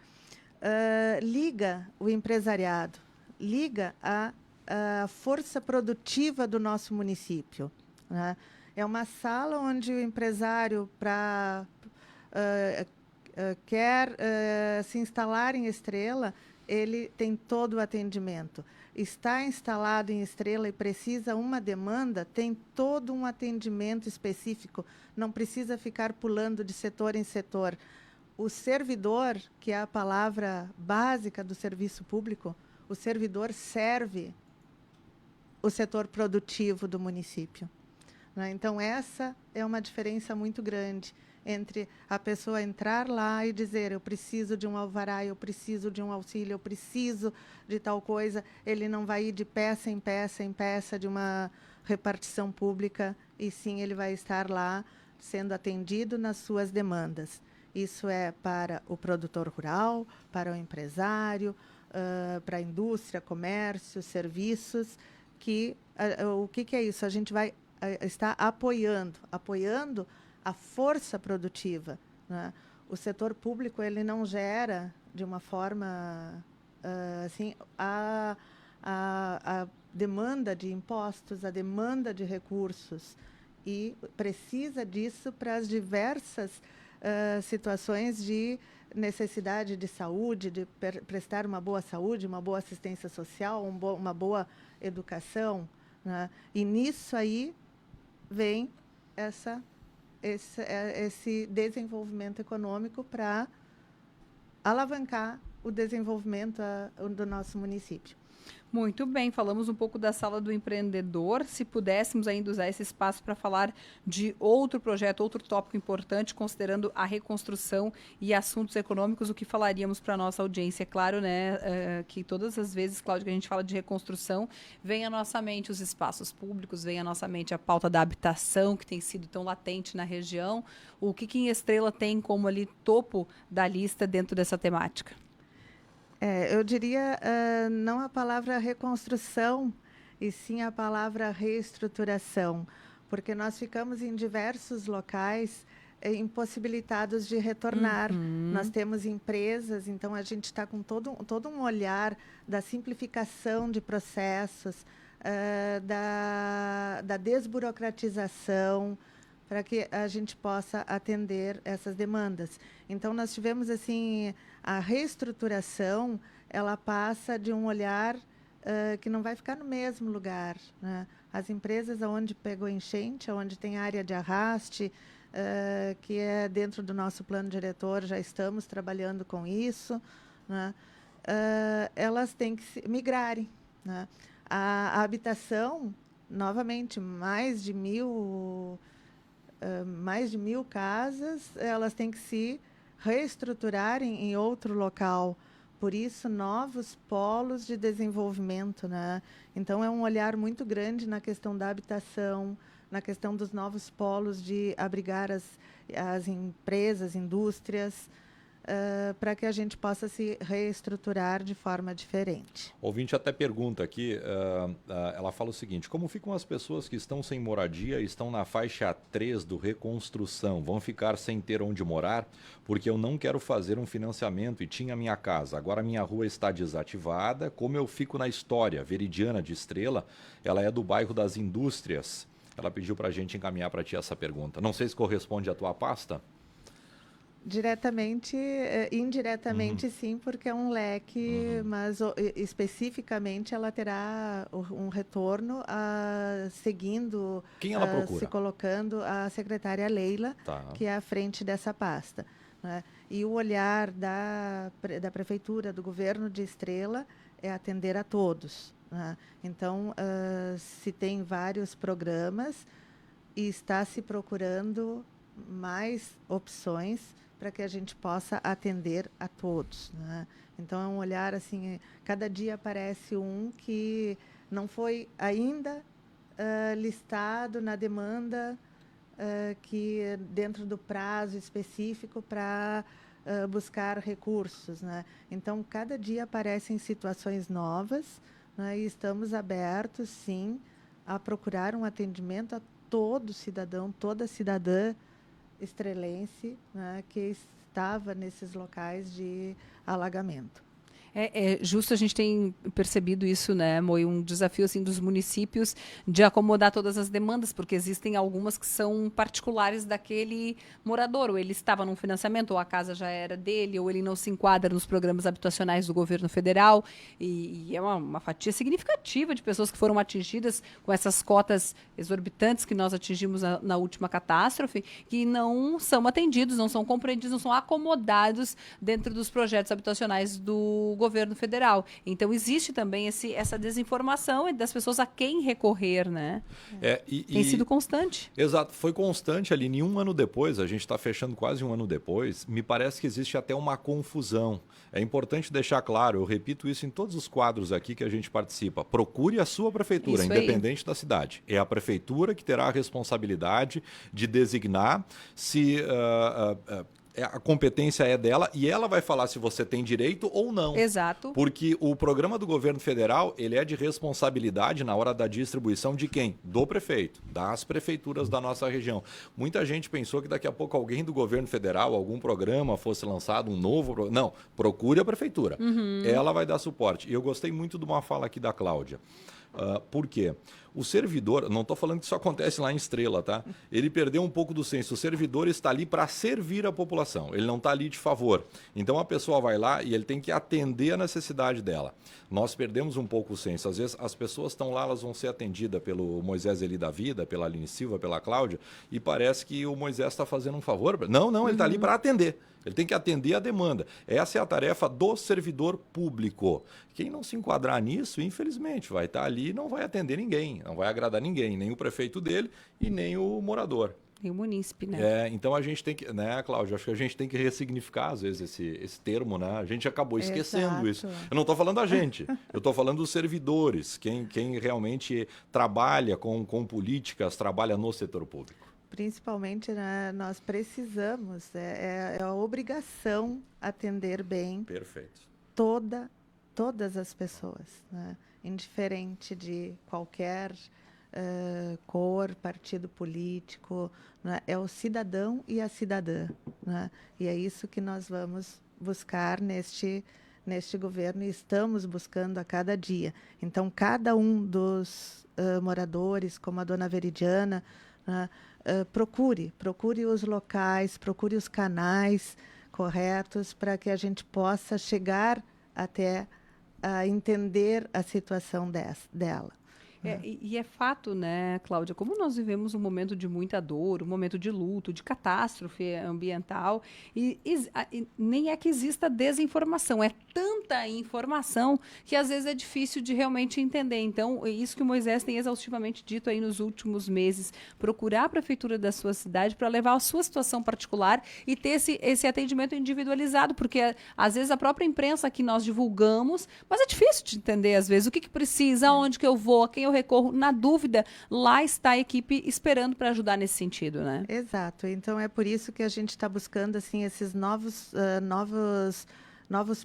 S11: Liga o empresariado, liga a força produtiva do nosso município, né? É uma sala onde o empresário quer se instalar em Estrela, ele tem todo o atendimento. Está instalado em Estrela e precisa uma demanda, tem todo um atendimento específico, não precisa ficar pulando de setor em setor. O servidor, que é a palavra básica do serviço público, o servidor serve o setor produtivo do município. Então, essa é uma diferença muito grande entre a pessoa entrar lá e dizer eu preciso de um alvará, eu preciso de um auxílio, eu preciso de tal coisa. Ele não vai ir de peça em peça em peça de uma repartição pública, e sim ele vai estar lá sendo atendido nas suas demandas. Isso é para o produtor rural, para o empresário, para a indústria, comércio, serviços. O que é isso? A gente vai está apoiando a força produtiva, né? O setor público ele não gera de uma forma assim a demanda de impostos, a demanda de recursos, e precisa disso para as diversas situações de necessidade de saúde, de prestar uma boa saúde, uma boa assistência social, uma boa educação, né? E nisso aí vem esse desenvolvimento econômico para alavancar o desenvolvimento do nosso município.
S2: Muito bem, falamos um pouco da Sala do Empreendedor. Se pudéssemos ainda usar esse espaço para falar de outro projeto, outro tópico importante, considerando a reconstrução e assuntos econômicos, o que falaríamos para a nossa audiência? É claro, né, que todas as vezes, Cláudia, que a gente fala de reconstrução, vem à nossa mente os espaços públicos, vem à nossa mente a pauta da habitação, que tem sido tão latente na região. O que em Estrela tem como ali topo da lista dentro dessa temática?
S11: Eu diria não a palavra reconstrução, e sim a palavra reestruturação, porque nós ficamos em diversos locais impossibilitados de retornar. Nós temos empresas, então a gente está com todo um olhar da simplificação de processos, da desburocratização, para que a gente possa atender essas demandas. Então, nós tivemos, assim, a reestruturação, ela passa de um olhar que não vai ficar no mesmo lugar, né? As empresas onde pegou enchente, onde tem área de arraste, que é dentro do nosso plano diretor, já estamos trabalhando com isso, né? Elas têm que migrarem, né? A habitação, novamente, mais de 1.000 casas, elas têm que se reestruturarem em outro local. Por isso, novos polos de desenvolvimento, né? Então, é um olhar muito grande na questão da habitação, na questão dos novos polos de abrigar as empresas, indústrias, para que a gente possa se reestruturar de forma diferente.
S1: O ouvinte até pergunta aqui, ela fala o seguinte: como ficam as pessoas que estão sem moradia e estão na faixa 3 do reconstrução? Vão ficar sem ter onde morar? Porque eu não quero fazer um financiamento e tinha minha casa. Agora minha rua está desativada. Como eu fico na história? Veridiana de Estrela, ela é do bairro das Indústrias. Ela pediu para a gente encaminhar para ti essa pergunta. Não sei se corresponde à tua pasta.
S11: Diretamente, indiretamente sim, porque é um leque, mas especificamente ela terá um retorno seguindo,
S1: quem ela procura?
S11: Se colocando a secretária Leila, que é à frente dessa pasta, né? E o olhar da Prefeitura, do governo de Estrela, é atender a todos, né? Então, se tem vários programas e está se procurando mais opções para que a gente possa atender a todos, né? Então, é um olhar assim, cada dia aparece um que não foi ainda listado na demanda, que dentro do prazo específico para buscar recursos, né? Então, cada dia aparecem situações novas, né? E estamos abertos, sim, a procurar um atendimento a todo cidadão, toda cidadã estrelense, né, que estava nesses locais de alagamento.
S2: É justo, a gente tem percebido isso, né, Moi, um desafio assim, dos municípios de acomodar todas as demandas, porque existem algumas que são particulares daquele morador, ou ele estava num financiamento, ou a casa já era dele, ou ele não se enquadra nos programas habitacionais do governo federal, e é uma fatia significativa de pessoas que foram atingidas com essas cotas exorbitantes que nós atingimos na última catástrofe, que não são atendidos, não são compreendidos, não são acomodados dentro dos projetos habitacionais do governo federal. Então, existe também essa desinformação das pessoas a quem recorrer, né? Tem sido constante.
S1: Exato, foi constante ali. Em um ano depois, a gente está fechando quase um ano depois, me parece que existe até uma confusão. É importante deixar claro, eu repito isso em todos os quadros aqui que a gente participa. Procure a sua prefeitura, independente da cidade. É a prefeitura que terá a responsabilidade de designar se... a competência é dela e ela vai falar se você tem direito ou não.
S2: Exato.
S1: Porque o programa do governo federal, ele é de responsabilidade na hora da distribuição de quem? Do prefeito, das prefeituras da nossa região. Muita gente pensou que daqui a pouco alguém do governo federal, algum programa fosse lançado, um novo... Não, procure a prefeitura. Ela vai dar suporte. E eu gostei muito de uma fala aqui da Cláudia. Por quê? O servidor, não estou falando que isso acontece lá em Estrela, tá? Ele perdeu um pouco do senso. O servidor está ali para servir a população, ele não está ali de favor. Então a pessoa vai lá e ele tem que atender a necessidade dela. Nós perdemos um pouco o senso. Às vezes as pessoas estão lá, elas vão ser atendidas pelo Moisés Eli da Vida, pela Aline Silva, pela Cláudia, e parece que o Moisés está fazendo um favor. Não, ele está ali para atender. Ele tem que atender a demanda. Essa é a tarefa do servidor público. Quem não se enquadrar nisso, infelizmente, vai estar ali e não vai atender ninguém, não vai agradar ninguém, nem o prefeito dele e nem o morador.
S2: E o munícipe, né?
S1: Então a gente tem que, né, Cláudia, acho que a gente tem que ressignificar, às vezes, esse termo, né? A gente acabou esquecendo isso. Eu não estou falando a gente, eu estou falando dos servidores, quem realmente trabalha com políticas, trabalha no setor público.
S11: Principalmente, né, nós precisamos, é a obrigação atender bem todas as pessoas, né? Indiferente de qualquer cor, partido político, né? É o cidadão e a cidadã, né? E é isso que nós vamos buscar neste governo e estamos buscando a cada dia. Então, cada um dos moradores, como a dona Veridiana, né, procure os locais, procure os canais corretos para que a gente possa chegar até a entender a situação dela.
S2: E é fato, né, Cláudia, como nós vivemos um momento de muita dor, um momento de luto, de catástrofe ambiental, e nem é que exista desinformação, é tanta informação que às vezes é difícil de realmente entender. Então, isso que o Moisés tem exaustivamente dito aí nos últimos meses, procurar a prefeitura da sua cidade para levar a sua situação particular e ter esse atendimento individualizado, porque às vezes a própria imprensa que nós divulgamos, mas é difícil de entender às vezes o que precisa, aonde que eu vou, a quem eu recorro. Na dúvida, lá está a equipe esperando para ajudar nesse sentido, né?
S11: Exato. Então é por isso que a gente está buscando assim esses novos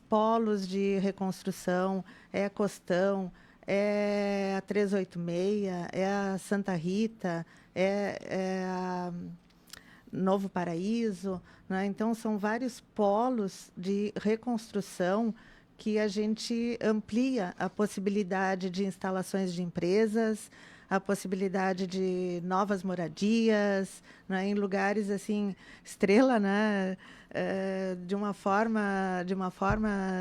S11: polos de reconstrução. É a Costão, é a 386, é a Santa Rita, é a Novo Paraíso, né? Então são vários polos de reconstrução que a gente amplia a possibilidade de instalações de empresas, a possibilidade de novas moradias, né, em lugares assim, Estrela, né, de uma forma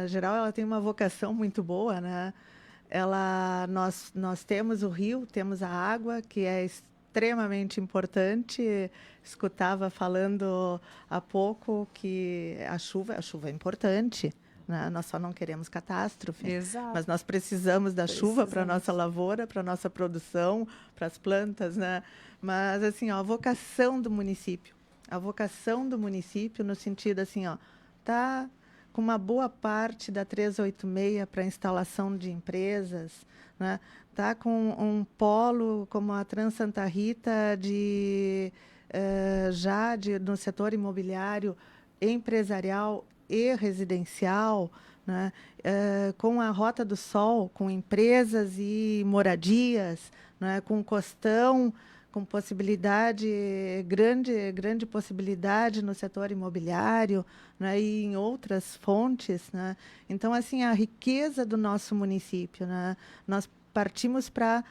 S11: geral, ela tem uma vocação muito boa, né? Nós temos o rio, temos a água, que é extremamente importante. Escutava falando há pouco que a chuva é importante. Nós só não queremos catástrofe.
S2: Exato.
S11: Mas nós precisamos da chuva para a nossa lavoura, para a nossa produção, para as plantas, né? Mas, assim, a vocação do município no sentido, assim, tá com uma boa parte da 386 para instalação de empresas, né? Tá com um polo como a Trans Santa Rita no setor imobiliário, empresarial e residencial, né? Com a Rota do Sol, com empresas e moradias, né? Com Costão, com possibilidade, grande possibilidade no setor imobiliário, né? E em outras fontes, né? Então, assim, a riqueza do nosso município, né? Nós partimos para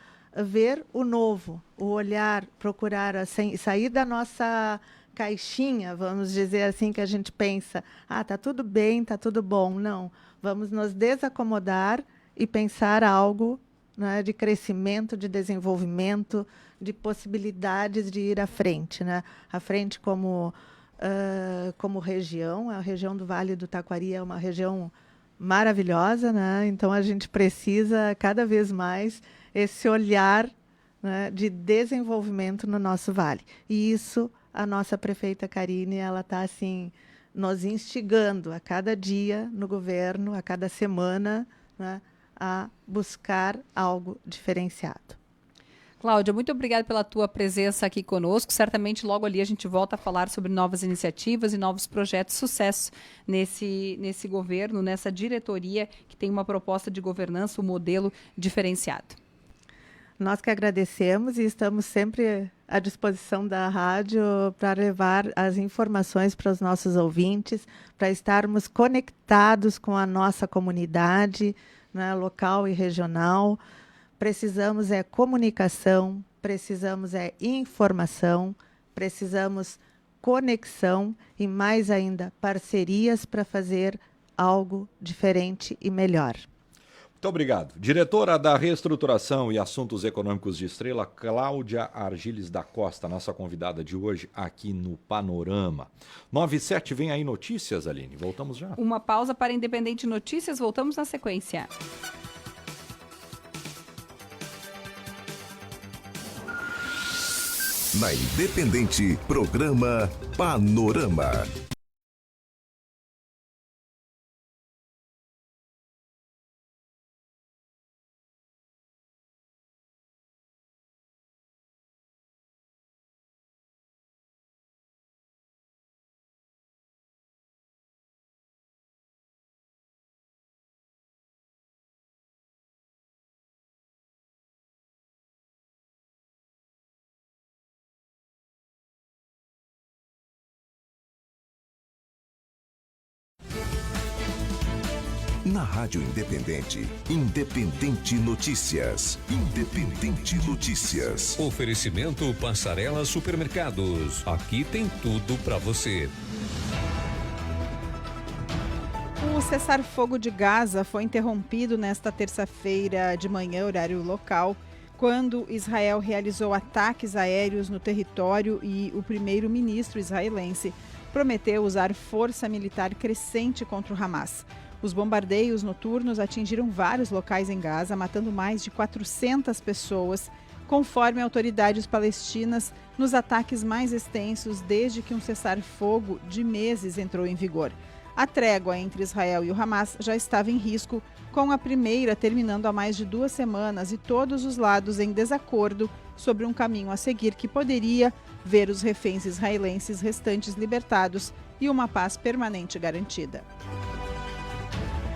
S11: ver o novo, o olhar, procurar sair da nossa caixinha, vamos dizer assim, que a gente pensa, tá tudo bem, tá tudo bom. Não, vamos nos desacomodar e pensar algo, né, de crescimento, de desenvolvimento, de possibilidades de ir à frente, né? À frente como região, a região do Vale do Taquari é uma região maravilhosa, né? Então a gente precisa cada vez mais esse olhar, né, de desenvolvimento no nosso vale. E isso a nossa prefeita Karine, ela está assim, nos instigando a cada dia no governo, a cada semana, né, a buscar algo diferenciado.
S2: Cláudia, muito obrigada pela tua presença aqui conosco. Certamente logo ali a gente volta a falar sobre novas iniciativas e novos projetos de sucesso nesse governo, nessa diretoria que tem uma proposta de governança, um modelo diferenciado.
S11: Nós que agradecemos e estamos sempre à disposição da rádio para levar as informações para os nossos ouvintes, para estarmos conectados com a nossa comunidade, né, local e regional, precisamos é comunicação, precisamos é informação, precisamos conexão e, mais ainda, parcerias para fazer algo diferente e melhor.
S1: Muito obrigado. Diretora da Reestruturação e Assuntos Econômicos de Estrela, Cláudia Argiles da Costa, nossa convidada de hoje aqui no Panorama. 9h07, vem aí notícias, Aline. Voltamos já.
S2: Uma pausa para Independente Notícias, voltamos na sequência.
S4: Na Independente, programa Panorama. Na Rádio Independente, Independente Notícias. Independente Notícias.
S12: Oferecimento Passarela Supermercados. Aqui tem tudo para você.
S13: O cessar-fogo de Gaza foi interrompido nesta terça-feira de manhã, horário local, quando Israel realizou ataques aéreos no território e o primeiro-ministro israelense prometeu usar força militar crescente contra o Hamas. Os bombardeios noturnos atingiram vários locais em Gaza, matando mais de 400 pessoas, conforme autoridades palestinas, nos ataques mais extensos desde que um cessar-fogo de meses entrou em vigor. A trégua entre Israel e o Hamas já estava em risco, com a primeira terminando há mais de 2 semanas e todos os lados em desacordo sobre um caminho a seguir que poderia ver os reféns israelenses restantes libertados e uma paz permanente garantida.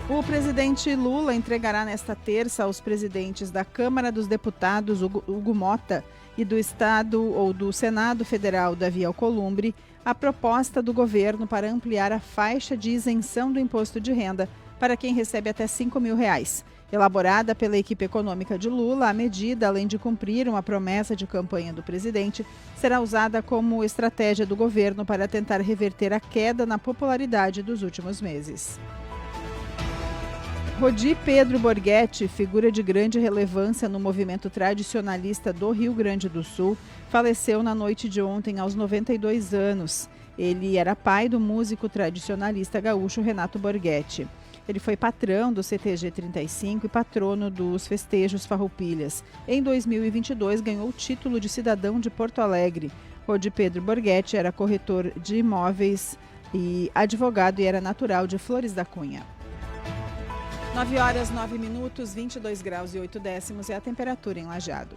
S13: O presidente Lula entregará nesta terça aos presidentes da Câmara dos Deputados, Hugo Mota, e do Estado ou do Senado Federal, Davi Alcolumbre, a proposta do governo para ampliar a faixa de isenção do imposto de renda para quem recebe até R$5.000. Elaborada pela equipe econômica de Lula, a medida, além de cumprir uma promessa de campanha do presidente, será usada como estratégia do governo para tentar reverter a queda na popularidade dos últimos meses. Rodi Pedro Borghetti, figura de grande relevância no movimento tradicionalista do Rio Grande do Sul, faleceu na noite de ontem aos 92 anos. Ele era pai do músico tradicionalista gaúcho Renato Borghetti. Ele foi patrão do CTG 35 e patrono dos festejos Farroupilhas. Em 2022, ganhou o título de cidadão de Porto Alegre. Rodi Pedro Borghetti era corretor de imóveis e advogado e era natural de Flores da Cunha. 9h09, 22 graus e 8 décimos é a temperatura em Lajeado.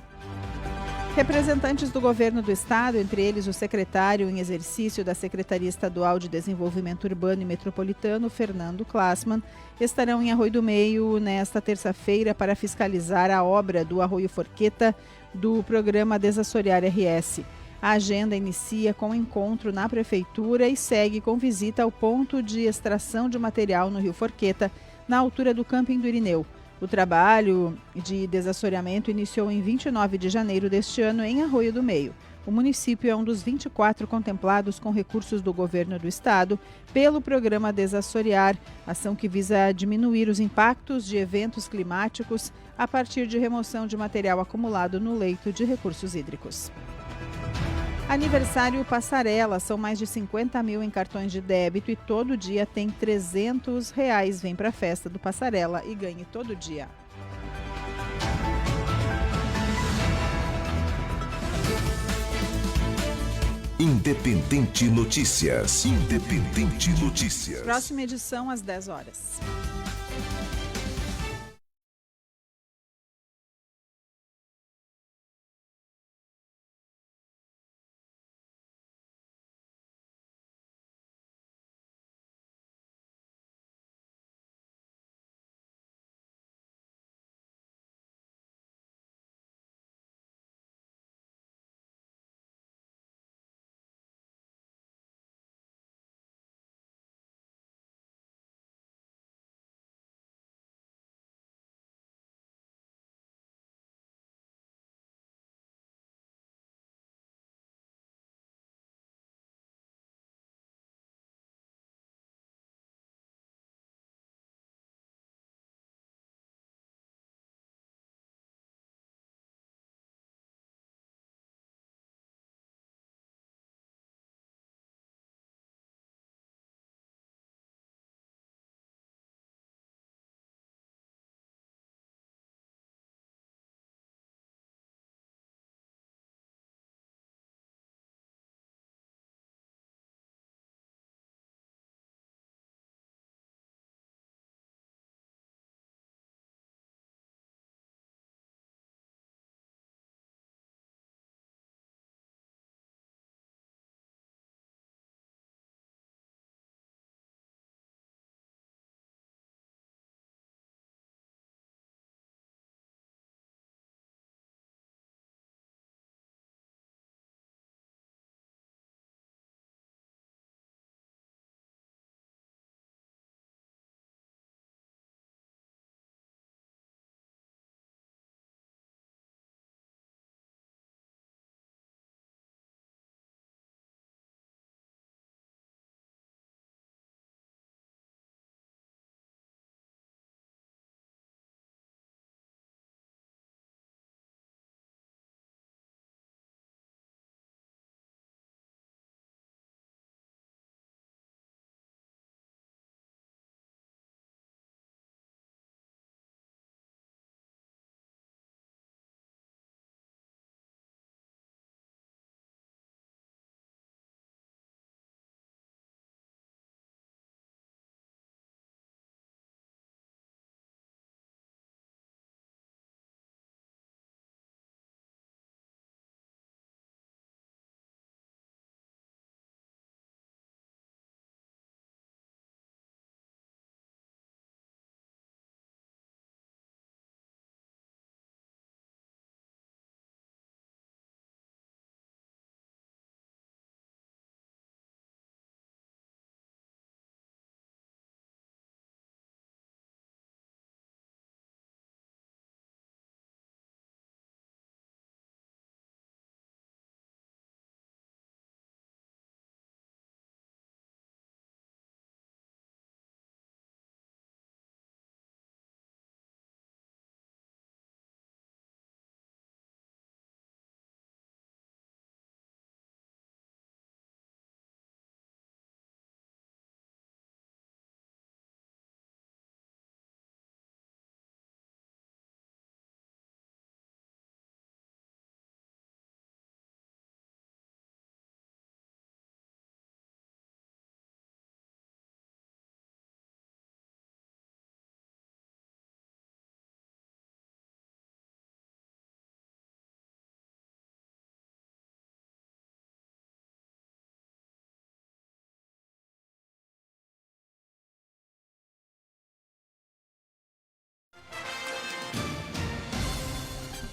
S13: Representantes do governo do estado, entre eles o secretário em exercício da Secretaria Estadual de Desenvolvimento Urbano e Metropolitano, Fernando Klassmann, estarão em Arroio do Meio nesta terça-feira para fiscalizar a obra do Arroio Forqueta do programa Desassorear RS. A agenda inicia com encontro na prefeitura e segue com visita ao ponto de extração de material no Rio Forqueta, na altura do Camping do Irineu. O trabalho de desassoreamento iniciou em 29 de janeiro deste ano em Arroio do Meio. O município é um dos 24 contemplados com recursos do governo do estado pelo programa Desassorear, ação que visa diminuir os impactos de eventos climáticos a partir de remoção de material acumulado no leito de recursos hídricos. Aniversário Passarela, são mais de 50 mil em cartões de débito e todo dia tem R$300. Vem para a festa do Passarela e ganhe todo dia.
S4: Independente Notícias. Independente Notícias.
S13: Próxima edição às 10 horas.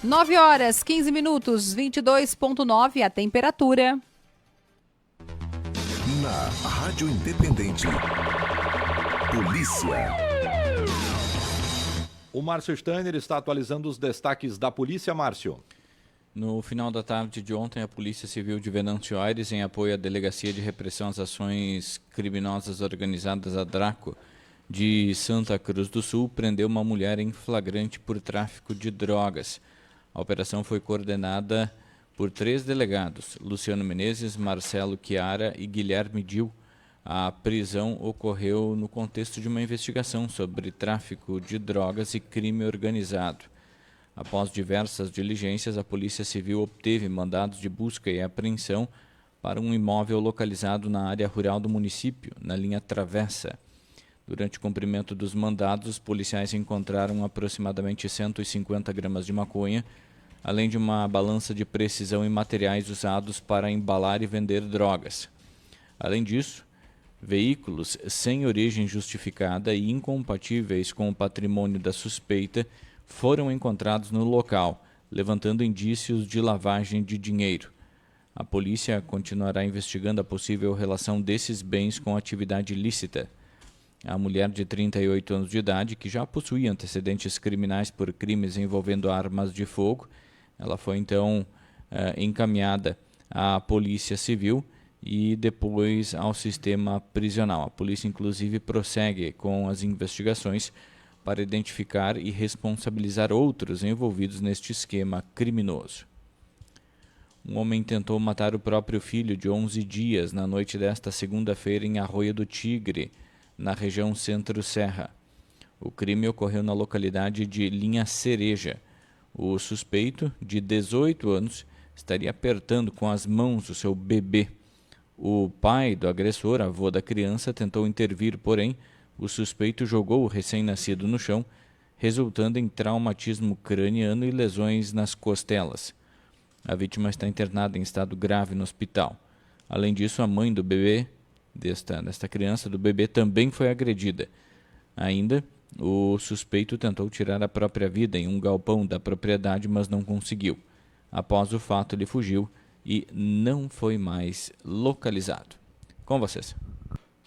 S2: 9 horas, 15 minutos, 22,9 a temperatura.
S4: Na Rádio Independente, Polícia.
S1: O Márcio Steiner está atualizando os destaques da polícia, Márcio.
S5: No final da tarde de ontem, a Polícia Civil de Venâncio Aires, em apoio à Delegacia de Repressão às Ações Criminosas Organizadas, a DRACO, de Santa Cruz do Sul, prendeu uma mulher em flagrante por tráfico de drogas. A operação foi coordenada por 3 delegados, Luciano Menezes, Marcelo Chiara e Guilherme Dil. A prisão ocorreu no contexto de uma investigação sobre tráfico de drogas e crime organizado. Após diversas diligências, a Polícia Civil obteve mandados de busca e apreensão para um imóvel localizado na área rural do município, na linha Travessa. Durante o cumprimento dos mandados, os policiais encontraram aproximadamente 150 gramas de maconha, além de uma balança de precisão e materiais usados para embalar e vender drogas. Além disso, veículos sem origem justificada e incompatíveis com o patrimônio da suspeita foram encontrados no local, levantando indícios de lavagem de dinheiro. A polícia continuará investigando a possível relação desses bens com atividade ilícita. A mulher de 38 anos de idade, que já possuía antecedentes criminais por crimes envolvendo armas de fogo, ela foi então encaminhada à Polícia Civil e depois ao sistema prisional. A polícia, inclusive, prossegue com as investigações para identificar e responsabilizar outros envolvidos neste esquema criminoso. Um homem tentou matar o próprio filho de 11 dias na noite desta segunda-feira em Arroio do Tigre, na região Centro-Serra. O crime ocorreu na localidade de Linha Cereja. O suspeito, de 18 anos, estaria apertando com as mãos o seu bebê. O pai do agressor, avô da criança, tentou intervir, porém, o suspeito jogou o recém-nascido no chão, resultando em traumatismo craniano e lesões nas costelas. A vítima está internada em estado grave no hospital. Além disso, a mãe do bebê, desta criança, do bebê, também foi agredida. Ainda, o suspeito tentou tirar a própria vida em um galpão da propriedade, mas não conseguiu. Após o fato, ele fugiu e não foi mais localizado. Com vocês.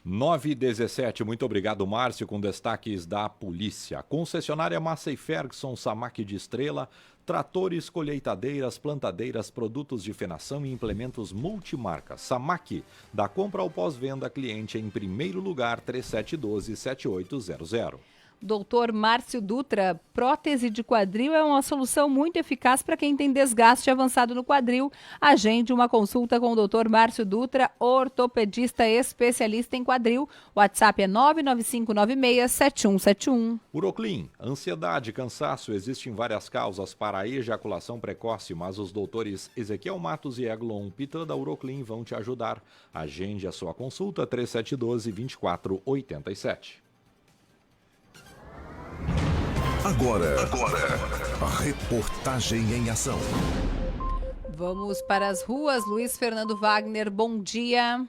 S1: 9h17, muito obrigado, Márcio, com destaques da polícia. Concessionária Massey Ferguson, Samac de Estrela, tratores, colheitadeiras, plantadeiras, produtos de fenação e implementos multimarcas. Samac, da compra ao pós-venda, cliente em primeiro lugar, 3712-7800.
S2: Doutor Márcio Dutra, prótese de quadril é uma solução muito eficaz para quem tem desgaste avançado no quadril. Agende uma consulta com o Dr. Márcio Dutra, ortopedista especialista em quadril. O WhatsApp é 995967171.
S1: Uroclin, ansiedade, cansaço, existem várias causas para a ejaculação precoce, mas os doutores Ezequiel Matos e Eglon Pitan da Uroclin vão te ajudar. Agende a sua consulta 3712-2487.
S4: Agora, a reportagem em ação.
S2: Vamos para as ruas. Luiz Fernando Wagner, bom dia.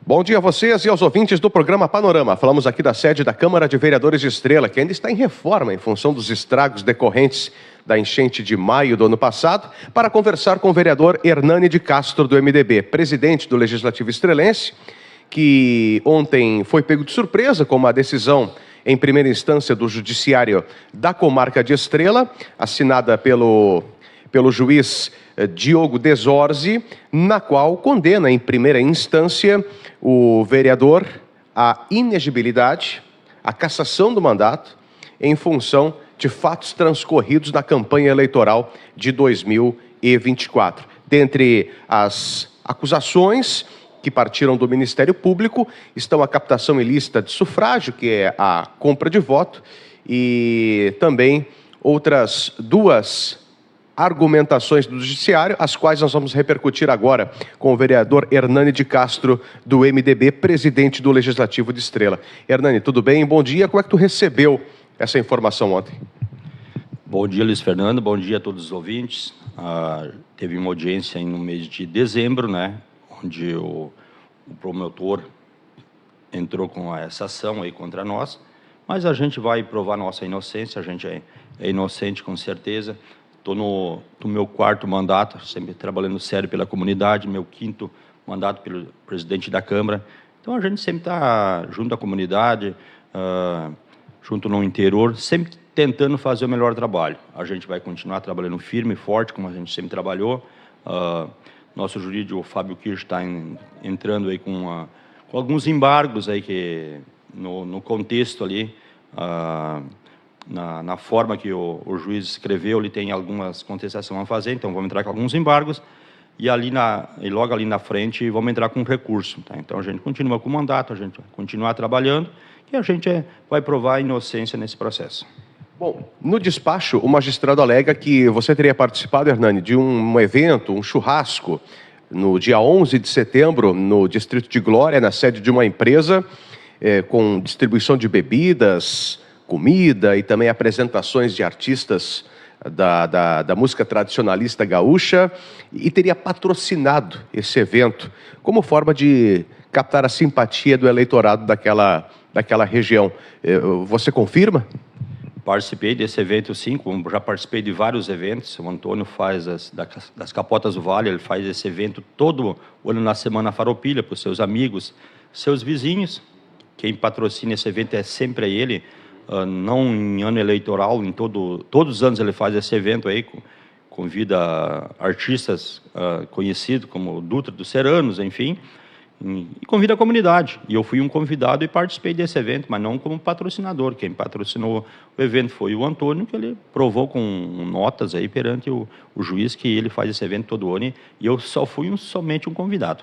S3: Bom dia a vocês e aos ouvintes do programa Panorama. Falamos aqui da sede da Câmara de Vereadores de Estrela, que ainda está em reforma em função dos estragos decorrentes da enchente de maio do ano passado, para conversar com o vereador Hernani de Castro, do MDB, presidente do Legislativo estrelense, que ontem foi pego de surpresa com uma decisão em primeira instância do Judiciário da Comarca de Estrela, assinada pelo juiz Diogo Desorzi, na qual condena em primeira instância o vereador à inegibilidade, à cassação do mandato, em função de fatos transcorridos na campanha eleitoral de 2024. Dentre as acusações que partiram do Ministério Público estão a captação ilícita de sufrágio, que é a compra de voto, e também outras duas argumentações do Judiciário, as quais nós vamos repercutir agora com o vereador Hernani de Castro, do MDB, presidente do Legislativo de Estrela. Hernani, tudo bem? Bom dia. Como é que tu recebeu essa informação ontem?
S14: Bom dia, Luiz Fernando. Bom dia a todos os ouvintes. Teve uma audiência no mês de dezembro, né, onde o promotor entrou com essa ação aí contra nós, mas a gente vai provar nossa inocência, a gente é inocente com certeza. Estou no meu 4º mandato, sempre trabalhando sério pela comunidade, meu 5º mandato pelo presidente da Câmara. Então, a gente sempre está junto à comunidade, junto no interior, sempre tentando fazer o melhor trabalho. A gente vai continuar trabalhando firme e forte, como a gente sempre trabalhou. Nosso jurídico, o Fábio Kirch, está entrando aí com alguns embargos aí que, no contexto ali, na forma que o juiz escreveu, ele tem algumas contestações a fazer, então vamos entrar com alguns embargos, e logo ali na frente vamos entrar com um recurso. Tá? Então a gente continua com o mandato, a gente vai continuar trabalhando, e a gente vai provar a inocência nesse processo.
S3: Bom, no despacho, o magistrado alega que você teria participado, Hernani, de um evento, um churrasco, no dia 11 de setembro, no Distrito de Glória, na sede de uma empresa, com distribuição de bebidas, comida e também apresentações de artistas da música tradicionalista gaúcha, e teria patrocinado esse evento como forma de captar a simpatia do eleitorado daquela região. Você confirma?
S14: Participei desse evento, sim, como já participei de vários eventos. O Antônio faz das Capotas do Vale, ele faz esse evento todo o ano na Semana Farroupilha, para os seus amigos, seus vizinhos. Quem patrocina esse evento é sempre ele, não em ano eleitoral, todos os anos ele faz esse evento aí, convida artistas conhecidos como Dutra dos Ceranos, enfim, e convida a comunidade. E eu fui um convidado e participei desse evento, mas não como patrocinador. Quem patrocinou o evento foi o Antônio, que ele provou com notas aí perante o juiz que ele faz esse evento todo ano, e eu só fui somente um convidado.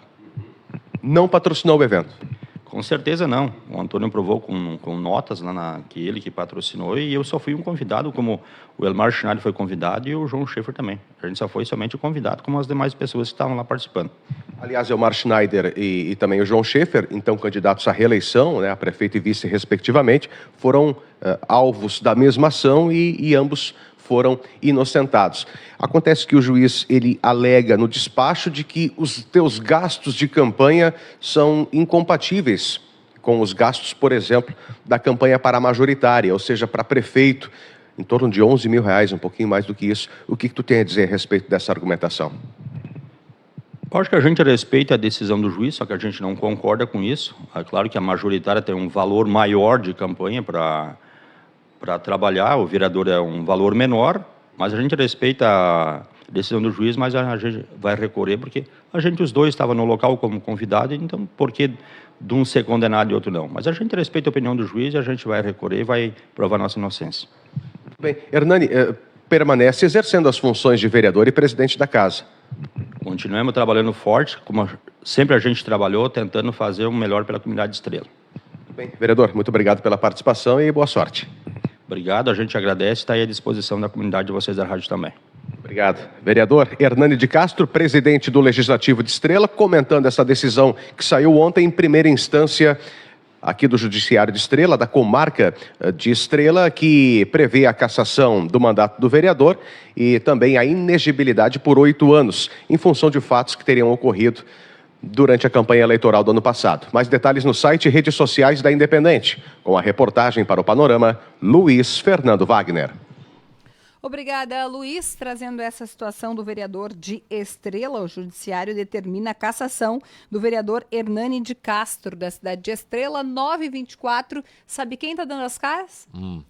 S3: Não patrocinou o evento?
S14: Com certeza não. O Antônio provou com notas que ele que patrocinou, e eu só fui um convidado, como o Elmar Schneider foi convidado e o João Schaefer também. A gente só foi somente o convidado, como as demais pessoas que estavam lá participando.
S3: Aliás, Elmar Schneider e também o João Schaefer, então candidatos à reeleição, né, a prefeito e vice respectivamente, foram alvos da mesma ação e ambos foram inocentados. Acontece que o juiz ele alega no despacho de que os teus gastos de campanha são incompatíveis com os gastos, por exemplo, da campanha para a majoritária, ou seja, para prefeito, em torno de R$11 mil, um pouquinho mais do que isso. O que tu tem a dizer a respeito dessa argumentação?
S14: Eu acho que a gente respeita a decisão do juiz, só que a gente não concorda com isso. É claro que a majoritária tem um valor maior de campanha para trabalhar, o vereador é um valor menor, mas a gente respeita a decisão do juiz, mas a gente vai recorrer, porque os dois estavam no local como convidado, então por que de um ser condenado e outro não? Mas a gente respeita a opinião do juiz e a gente vai recorrer e vai provar nossa inocência.
S3: Bem, Hernani, permanece exercendo as funções de vereador e presidente da casa.
S14: Continuamos trabalhando forte, como sempre a gente trabalhou, tentando fazer o melhor pela comunidade de Estrela.
S3: Bem, vereador, muito obrigado pela participação e boa sorte.
S14: Obrigado, a gente agradece e está aí à disposição da comunidade de vocês da rádio também.
S3: Obrigado. Vereador Hernani de Castro, presidente do Legislativo de Estrela, comentando essa decisão que saiu ontem em primeira instância aqui do Judiciário de Estrela, da comarca de Estrela, que prevê a cassação do mandato do vereador e também a inegibilidade por 8 anos, em função de fatos que teriam ocorrido durante a campanha eleitoral do ano passado. Mais detalhes no site e redes sociais da Independente. Com a reportagem para o Panorama, Luiz Fernando Wagner.
S2: Obrigada, Luiz. Trazendo essa situação do vereador de Estrela, o Judiciário determina a cassação do vereador Hernani de Castro, da cidade de Estrela, 9h24. Sabe quem está dando as caras?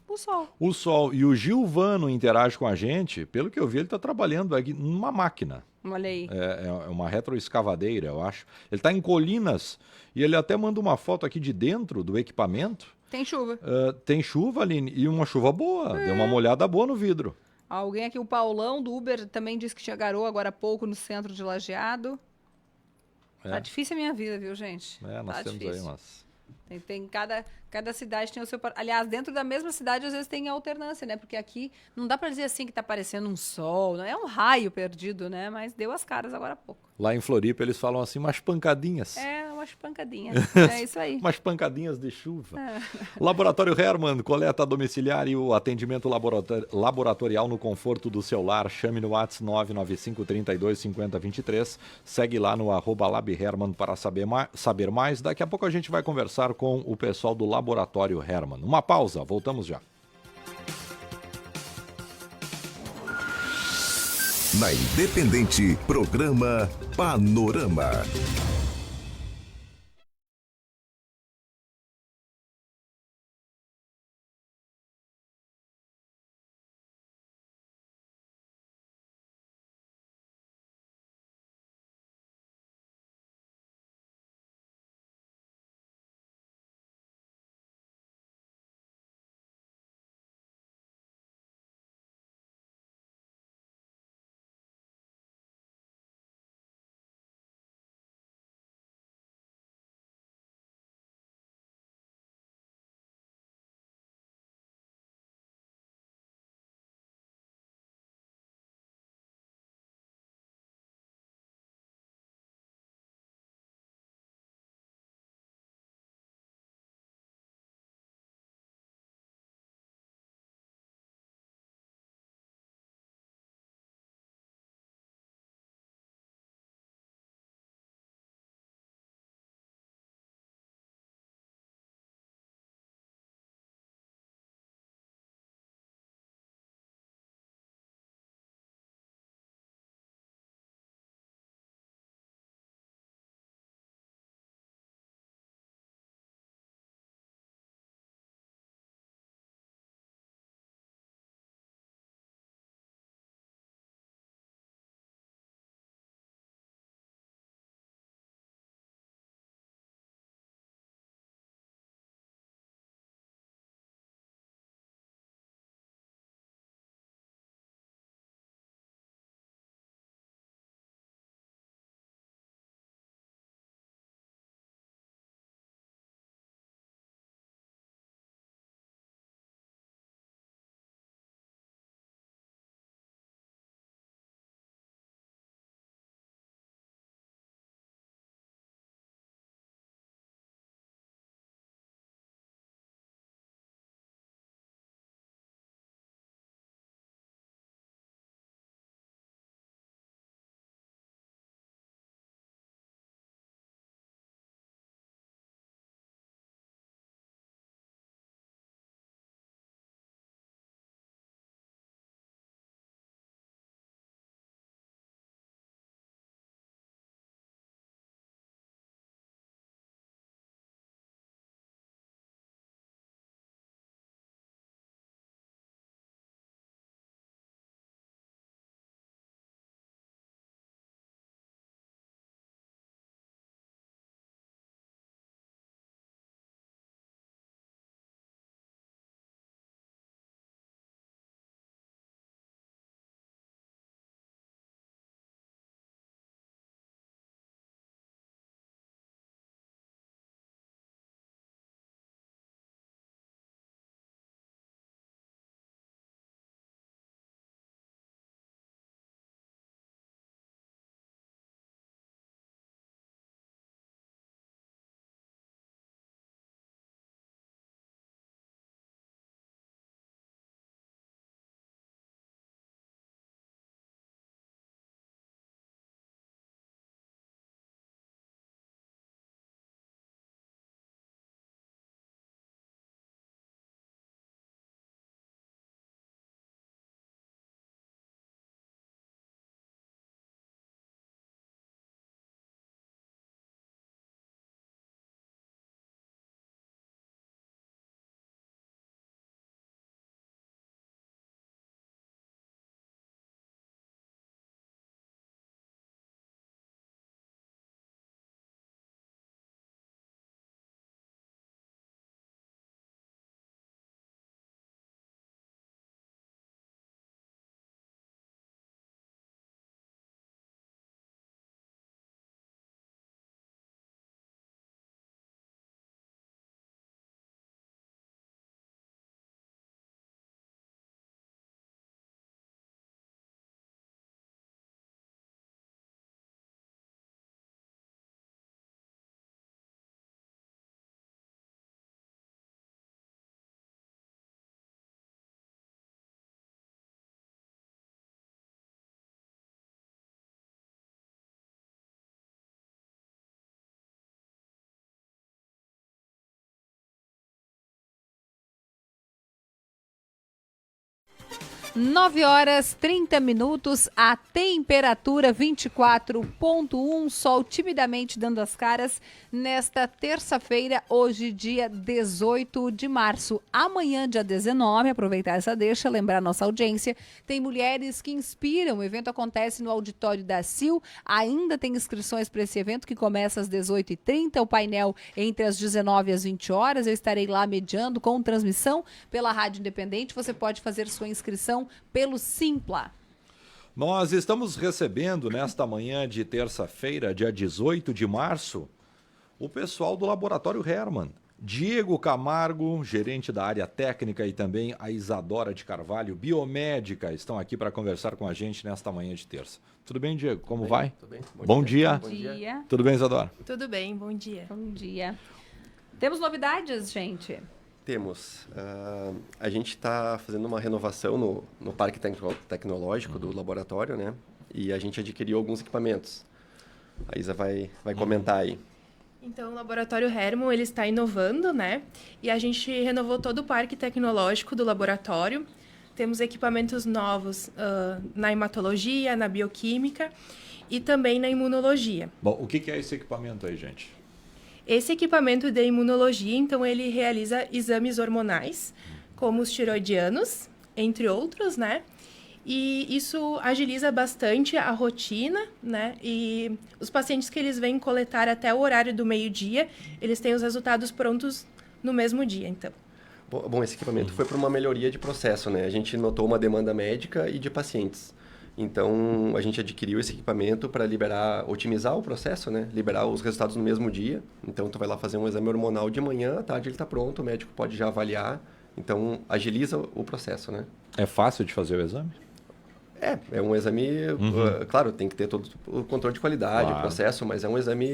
S2: O Sol.
S1: O Sol. E o Gilvano interage com a gente. Pelo que eu vi, ele está trabalhando aqui numa máquina.
S2: Olha aí.
S1: É uma retroescavadeira, eu acho. Ele está em Colinas e ele até manda uma foto aqui de dentro do equipamento.
S2: Tem chuva.
S1: Tem chuva, Aline, e uma chuva boa. Deu uma molhada boa no vidro.
S2: Alguém aqui, o Paulão do Uber, também disse que tinha garoa agora há pouco no centro de Lajeado. Tá difícil a minha vida, viu, gente?
S1: Nós temos difícil. Aí umas...
S2: Tem cada cidade tem o seu... Aliás, dentro da mesma cidade, às vezes tem alternância, né? Porque aqui não dá para dizer assim que tá parecendo um sol, não é um raio perdido, né? Mas deu as caras agora há pouco.
S1: Lá em Floripa eles falam assim, umas pancadinhas.
S2: Umas pancadinhas. É isso aí.
S1: Umas pancadinhas de chuva. Laboratório Hermann, coleta domiciliar e o atendimento laboratorial no conforto do seu lar. Chame no WhatsApp 995-32-50-23. Segue lá no @LabHermann para saber mais. Daqui a pouco a gente vai conversar com o pessoal do Laboratório Hermann. Uma pausa, voltamos já.
S4: Na Independente, programa Panorama.
S2: 9 horas 30 minutos, a temperatura 24,1, sol timidamente dando as caras nesta terça-feira, hoje dia 18 de março. Amanhã, dia 19, aproveitar essa deixa, lembrar nossa audiência, tem Mulheres que Inspiram, o evento acontece no auditório da CIL, ainda tem inscrições para esse evento que começa às 18h30, o painel entre as 19 e as 20 horas, eu estarei lá mediando com transmissão pela Rádio Independente, você pode fazer sua inscrição pelo Simpla.
S1: Nós estamos recebendo nesta manhã de terça-feira, dia 18 de março, o pessoal do Laboratório Hermann. Diego Camargo, gerente da área técnica, e também a Isadora de Carvalho, biomédica, estão aqui para conversar com a gente nesta manhã de terça. Tudo bem, Diego? Como vai?
S15: Tudo bem.
S1: Bom dia.
S2: Bom dia.
S1: Tudo bem, Isadora?
S16: Tudo bem, bom dia.
S2: Bom dia. Temos novidades, gente?
S15: Temos. A gente está fazendo uma renovação no Parque Tecnológico do laboratório, né? E a gente adquiriu alguns equipamentos. A Isa vai comentar aí.
S16: Então, o Laboratório Hermann, ele está inovando, né? E a gente renovou todo o Parque Tecnológico do laboratório. Temos equipamentos novos na hematologia, na bioquímica e também na imunologia.
S1: Bom, o que é esse equipamento aí, gente?
S16: Esse equipamento de imunologia, então, ele realiza exames hormonais, como os tiroidianos, entre outros, né? E isso agiliza bastante a rotina, né? E os pacientes que eles vêm coletar até o horário do meio-dia, eles têm os resultados prontos no mesmo dia, então.
S15: Bom, esse equipamento foi para uma melhoria de processo, né? A gente notou uma demanda médica e de pacientes. Então, a gente adquiriu esse equipamento para otimizar o processo, né? Liberar os resultados no mesmo dia. Então, tu vai lá fazer um exame hormonal de manhã, à tarde ele está pronto, o médico pode já avaliar. Então, agiliza o processo, né?
S1: É fácil de fazer o exame?
S15: É um exame, claro, tem que ter todo o controle de qualidade, o processo, mas é um exame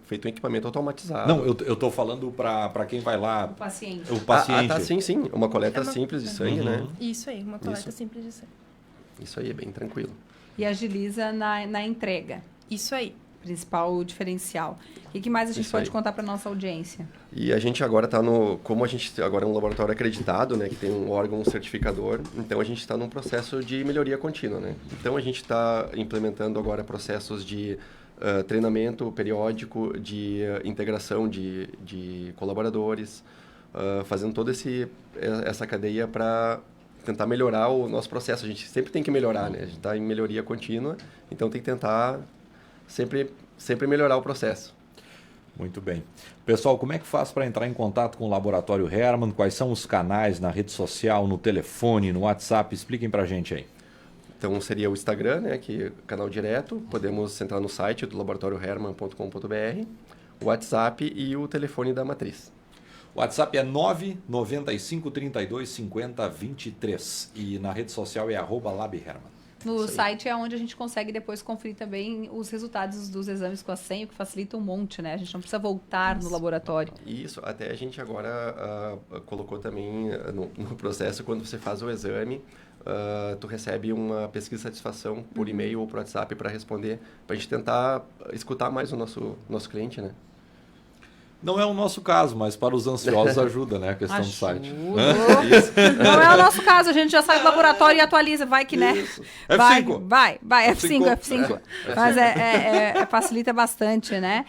S15: feito em equipamento automatizado.
S1: Não, eu estou falando para quem vai lá...
S2: O paciente.
S1: O paciente.
S15: Tá, sim. Uma coleta simples de sangue, né?
S16: Isso aí, uma coleta simples de sangue.
S15: Isso aí, é bem tranquilo.
S2: E agiliza na entrega.
S16: Isso aí.
S2: Principal diferencial. O que mais a gente pode contar para nossa audiência?
S15: E a gente agora está como a gente agora é um laboratório acreditado, né, que tem um órgão certificador, então a gente está num processo de melhoria contínua, né? Então a gente está implementando agora processos de treinamento periódico, de integração de colaboradores, fazendo toda essa cadeia para tentar melhorar o nosso processo. A gente sempre tem que melhorar, né? A gente está em melhoria contínua, então tem que tentar sempre melhorar o processo.
S1: Muito bem. Pessoal, como é que faz para entrar em contato com o Laboratório Hermann? Quais são os canais na rede social, no telefone, no WhatsApp? Expliquem para a gente aí.
S15: Então, seria o Instagram, né, que é canal direto. Podemos entrar no site do laboratoriohermann.com.br, o WhatsApp e o telefone da matriz.
S1: O WhatsApp é 995 32 50 23 e na rede social é @labhermann.
S2: No site é onde a gente consegue depois conferir também os resultados dos exames com a senha, o que facilita um monte, né? A gente não precisa voltar no laboratório.
S15: Isso, até a gente agora colocou também no processo, quando você faz o exame, tu recebe uma pesquisa de satisfação por e-mail ou por WhatsApp para responder, para a gente tentar escutar mais o nosso cliente, né?
S1: Não é o nosso caso, mas para os ansiosos ajuda, né? A questão do site.
S2: Não é o nosso caso, a gente já sai do laboratório e atualiza, vai que, né?
S1: Isso. F5.
S2: Vai, F5. Mas facilita bastante, né?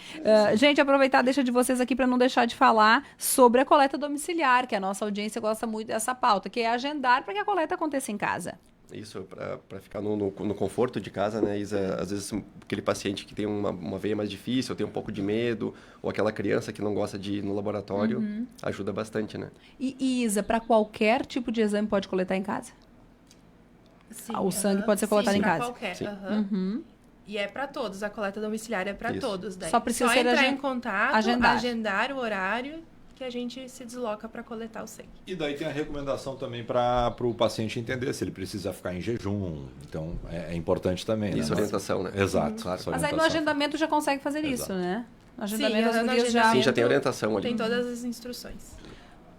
S2: Gente, aproveitar, deixa de vocês aqui para não deixar de falar sobre a coleta domiciliar, que a nossa audiência gosta muito dessa pauta, que é agendar para que a coleta aconteça em casa.
S15: Isso, para ficar no conforto de casa, né, Isa? Às vezes aquele paciente que tem uma veia mais difícil, ou tem um pouco de medo, ou aquela criança que não gosta de ir no laboratório, ajuda bastante, né?
S2: E Isa, para qualquer tipo de exame pode coletar em casa?
S16: Sim,
S2: o sangue pode ser coletado em casa?
S16: Qualquer.
S15: Sim.
S16: E é para todos, a coleta domiciliar é para todos. Daí.
S2: Só precisa
S16: entrar em contato,
S2: agendar
S16: o horário que a gente se desloca para coletar o sangue.
S1: E daí tem a recomendação também para o paciente entender se ele precisa ficar em jejum. Então, é importante também.
S15: Isso,
S1: né?
S15: orientação, né?
S1: Exato.
S15: Claro.
S2: Mas aí no agendamento já consegue fazer isso, né? No agendamento,
S15: Sim, já tem orientação ali.
S16: Tem todas as instruções.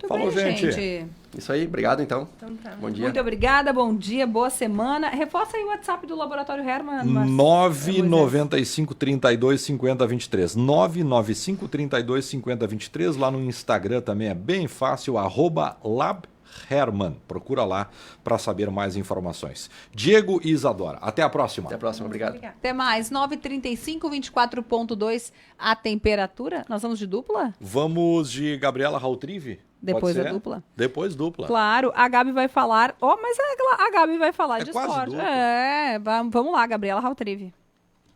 S1: Falou, gente.
S15: Isso aí, obrigado então.
S16: Então tá.
S15: Bom dia.
S2: Muito obrigada, bom dia, boa semana. Reforça aí o WhatsApp do Laboratório Hermann.
S1: 995 32 50 23. 995 32 50 23. Lá no Instagram também é bem fácil, @LabHermann. Hermann. Procura lá para saber mais informações. Diego e Isadora, até a próxima.
S15: Até a próxima, obrigado.
S2: Até mais. 9h35, 24,2 a temperatura. Nós vamos de dupla?
S1: Vamos de Gabriela Rautrive?
S2: Depois da dupla?
S1: Depois dupla.
S2: Claro, a Gabi vai falar... Mas a Gabi vai falar de esporte.
S17: Dupla.
S2: Vamos lá, Gabriela Rautrive.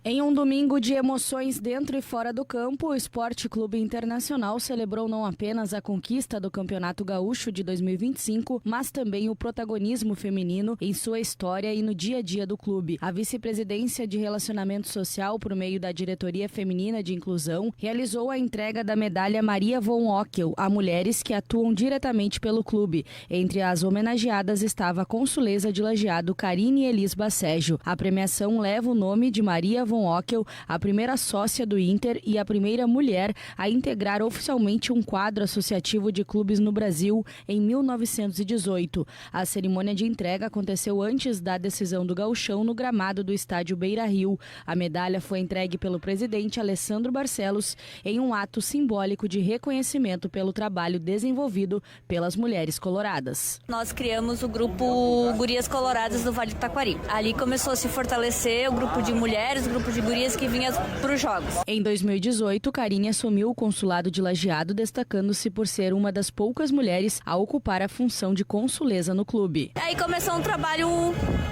S17: Em um domingo de emoções dentro e fora do campo, o Esporte Clube Internacional celebrou não apenas a conquista do Campeonato Gaúcho de 2025, mas também o protagonismo feminino em sua história e no dia a dia do clube. A vice-presidência de Relacionamento Social, por meio da Diretoria Feminina de Inclusão, realizou a entrega da medalha Maria von Ockel a mulheres que atuam diretamente pelo clube. Entre as homenageadas estava a consuleza de Lajeado Karine Elis Bacejo. A premiação leva o nome de Maria von Ockel, a primeira sócia do Inter e a primeira mulher a integrar oficialmente um quadro associativo de clubes no Brasil em 1918. A cerimônia de entrega aconteceu antes da decisão do Gauchão no gramado do estádio Beira-Rio. A medalha foi entregue pelo presidente Alessandro Barcelos em um ato simbólico de reconhecimento pelo trabalho desenvolvido pelas mulheres coloradas.
S18: Nós criamos o grupo Gurias Coloradas do Vale do Taquari. Ali começou a se fortalecer o grupo de mulheres, o grupo de gurias que vinha para os jogos.
S17: Em 2018, Karine assumiu o consulado de Lajeado, destacando-se por ser uma das poucas mulheres a ocupar a função de consuleza no clube.
S18: Aí começou um trabalho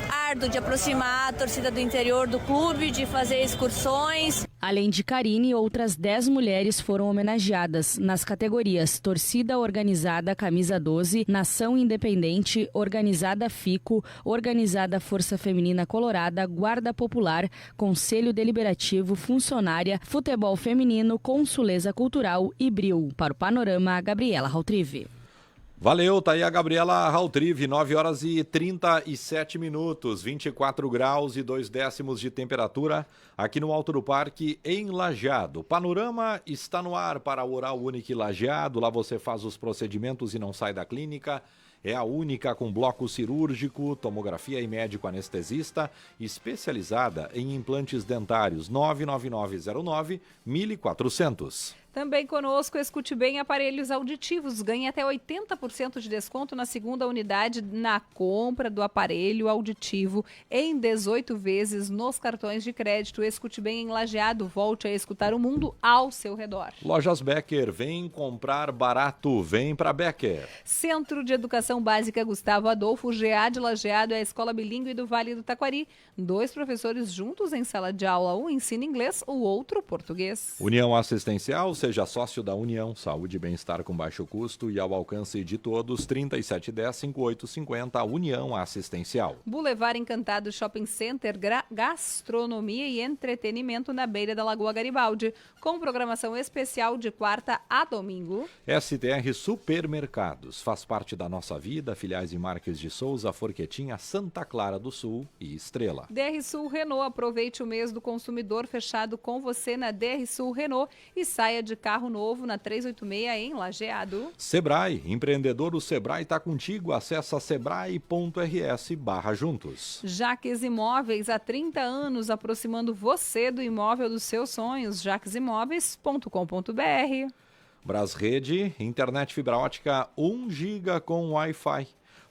S18: árduo de aproximar a torcida do interior do clube, de fazer excursões.
S17: Além de Karine, outras 10 mulheres foram homenageadas nas categorias Torcida Organizada Camisa 12, Nação Independente, Organizada FICO, Organizada Força Feminina Colorada, Guarda Popular, Conselho Deliberativo, Funcionária, Futebol Feminino, Consuleza Cultural e Bril. Para o Panorama, Gabriela Rautrive.
S1: Valeu, tá aí a Gabriela Rautrive, 9h37, 24 graus e 2 décimos de temperatura aqui no Alto do Parque, em Lajeado. Panorama está no ar para o Oral Unique Lajeado, lá você faz os procedimentos e não sai da clínica. É a única com bloco cirúrgico, tomografia e médico anestesista, especializada em implantes dentários. 99909-1400.
S2: Também conosco, escute bem, aparelhos auditivos. Ganhe até 80% de desconto na segunda unidade na compra do aparelho auditivo em 18 vezes nos cartões de crédito. Escute bem em Lajeado. Volte a escutar o mundo ao seu redor.
S1: Lojas Becker, vem comprar barato, vem pra Becker.
S2: Centro de Educação Básica Gustavo Adolfo, GA de Lajeado, é a escola bilíngue do Vale do Taquari. 2 professores juntos em sala de aula, um ensina inglês, o outro português.
S1: União Assistencial, seja sócio da União, saúde e bem-estar com baixo custo e ao alcance de todos, 3710-5850, União Assistencial.
S2: Boulevard Encantado Shopping Center, gastronomia e entretenimento na beira da Lagoa Garibaldi, com programação especial de quarta a domingo.
S1: STR Supermercados, faz parte da nossa vida, filiais em Marques de Souza, Forquetinha, Santa Clara do Sul e Estrela.
S2: DR Sul Renault, aproveite o mês do consumidor fechado com você na DR Sul Renault e saia de carro novo na 386 em Lajeado.
S1: Sebrae, empreendedor, o Sebrae está contigo, acessa sebrae.rs/juntos.
S2: Jaques Imóveis, há 30 anos, aproximando você do imóvel dos seus sonhos, jaquesimóveis.com.br.
S1: Brasrede, internet fibra ótica 1 GB com Wi-Fi.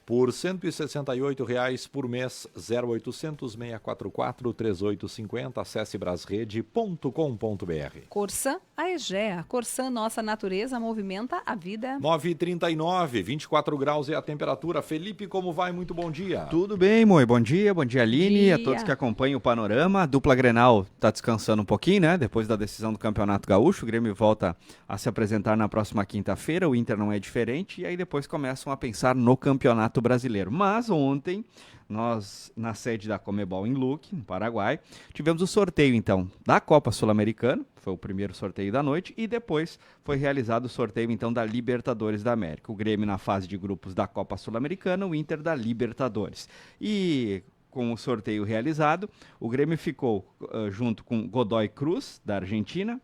S1: Por R$ 168,00 por mês, 0800 644 3850, acesse brasrede.com.br.
S2: Corsan, a Egea. Corsan, nossa natureza, movimenta a vida.
S1: 9h39, 24 graus é a temperatura. Felipe, como vai? Muito bom dia.
S19: Tudo bem, Moi. Bom dia Aline, a todos que acompanham o Panorama. A dupla Grenal está descansando um pouquinho, né? Depois da decisão do Campeonato Gaúcho, o Grêmio volta a se apresentar na próxima quinta-feira, o Inter não é diferente, e aí depois começam a pensar no Campeonato Brasileiro. Mas ontem, nós, na sede da Comebol em Luque, no Paraguai, tivemos o sorteio, então, da Copa Sul-Americana, foi o primeiro sorteio da noite, e depois foi realizado o sorteio, então, da Libertadores da América. O Grêmio na fase de grupos da Copa Sul-Americana, o Inter da Libertadores. E com o sorteio realizado, o Grêmio ficou junto com Godoy Cruz, da Argentina,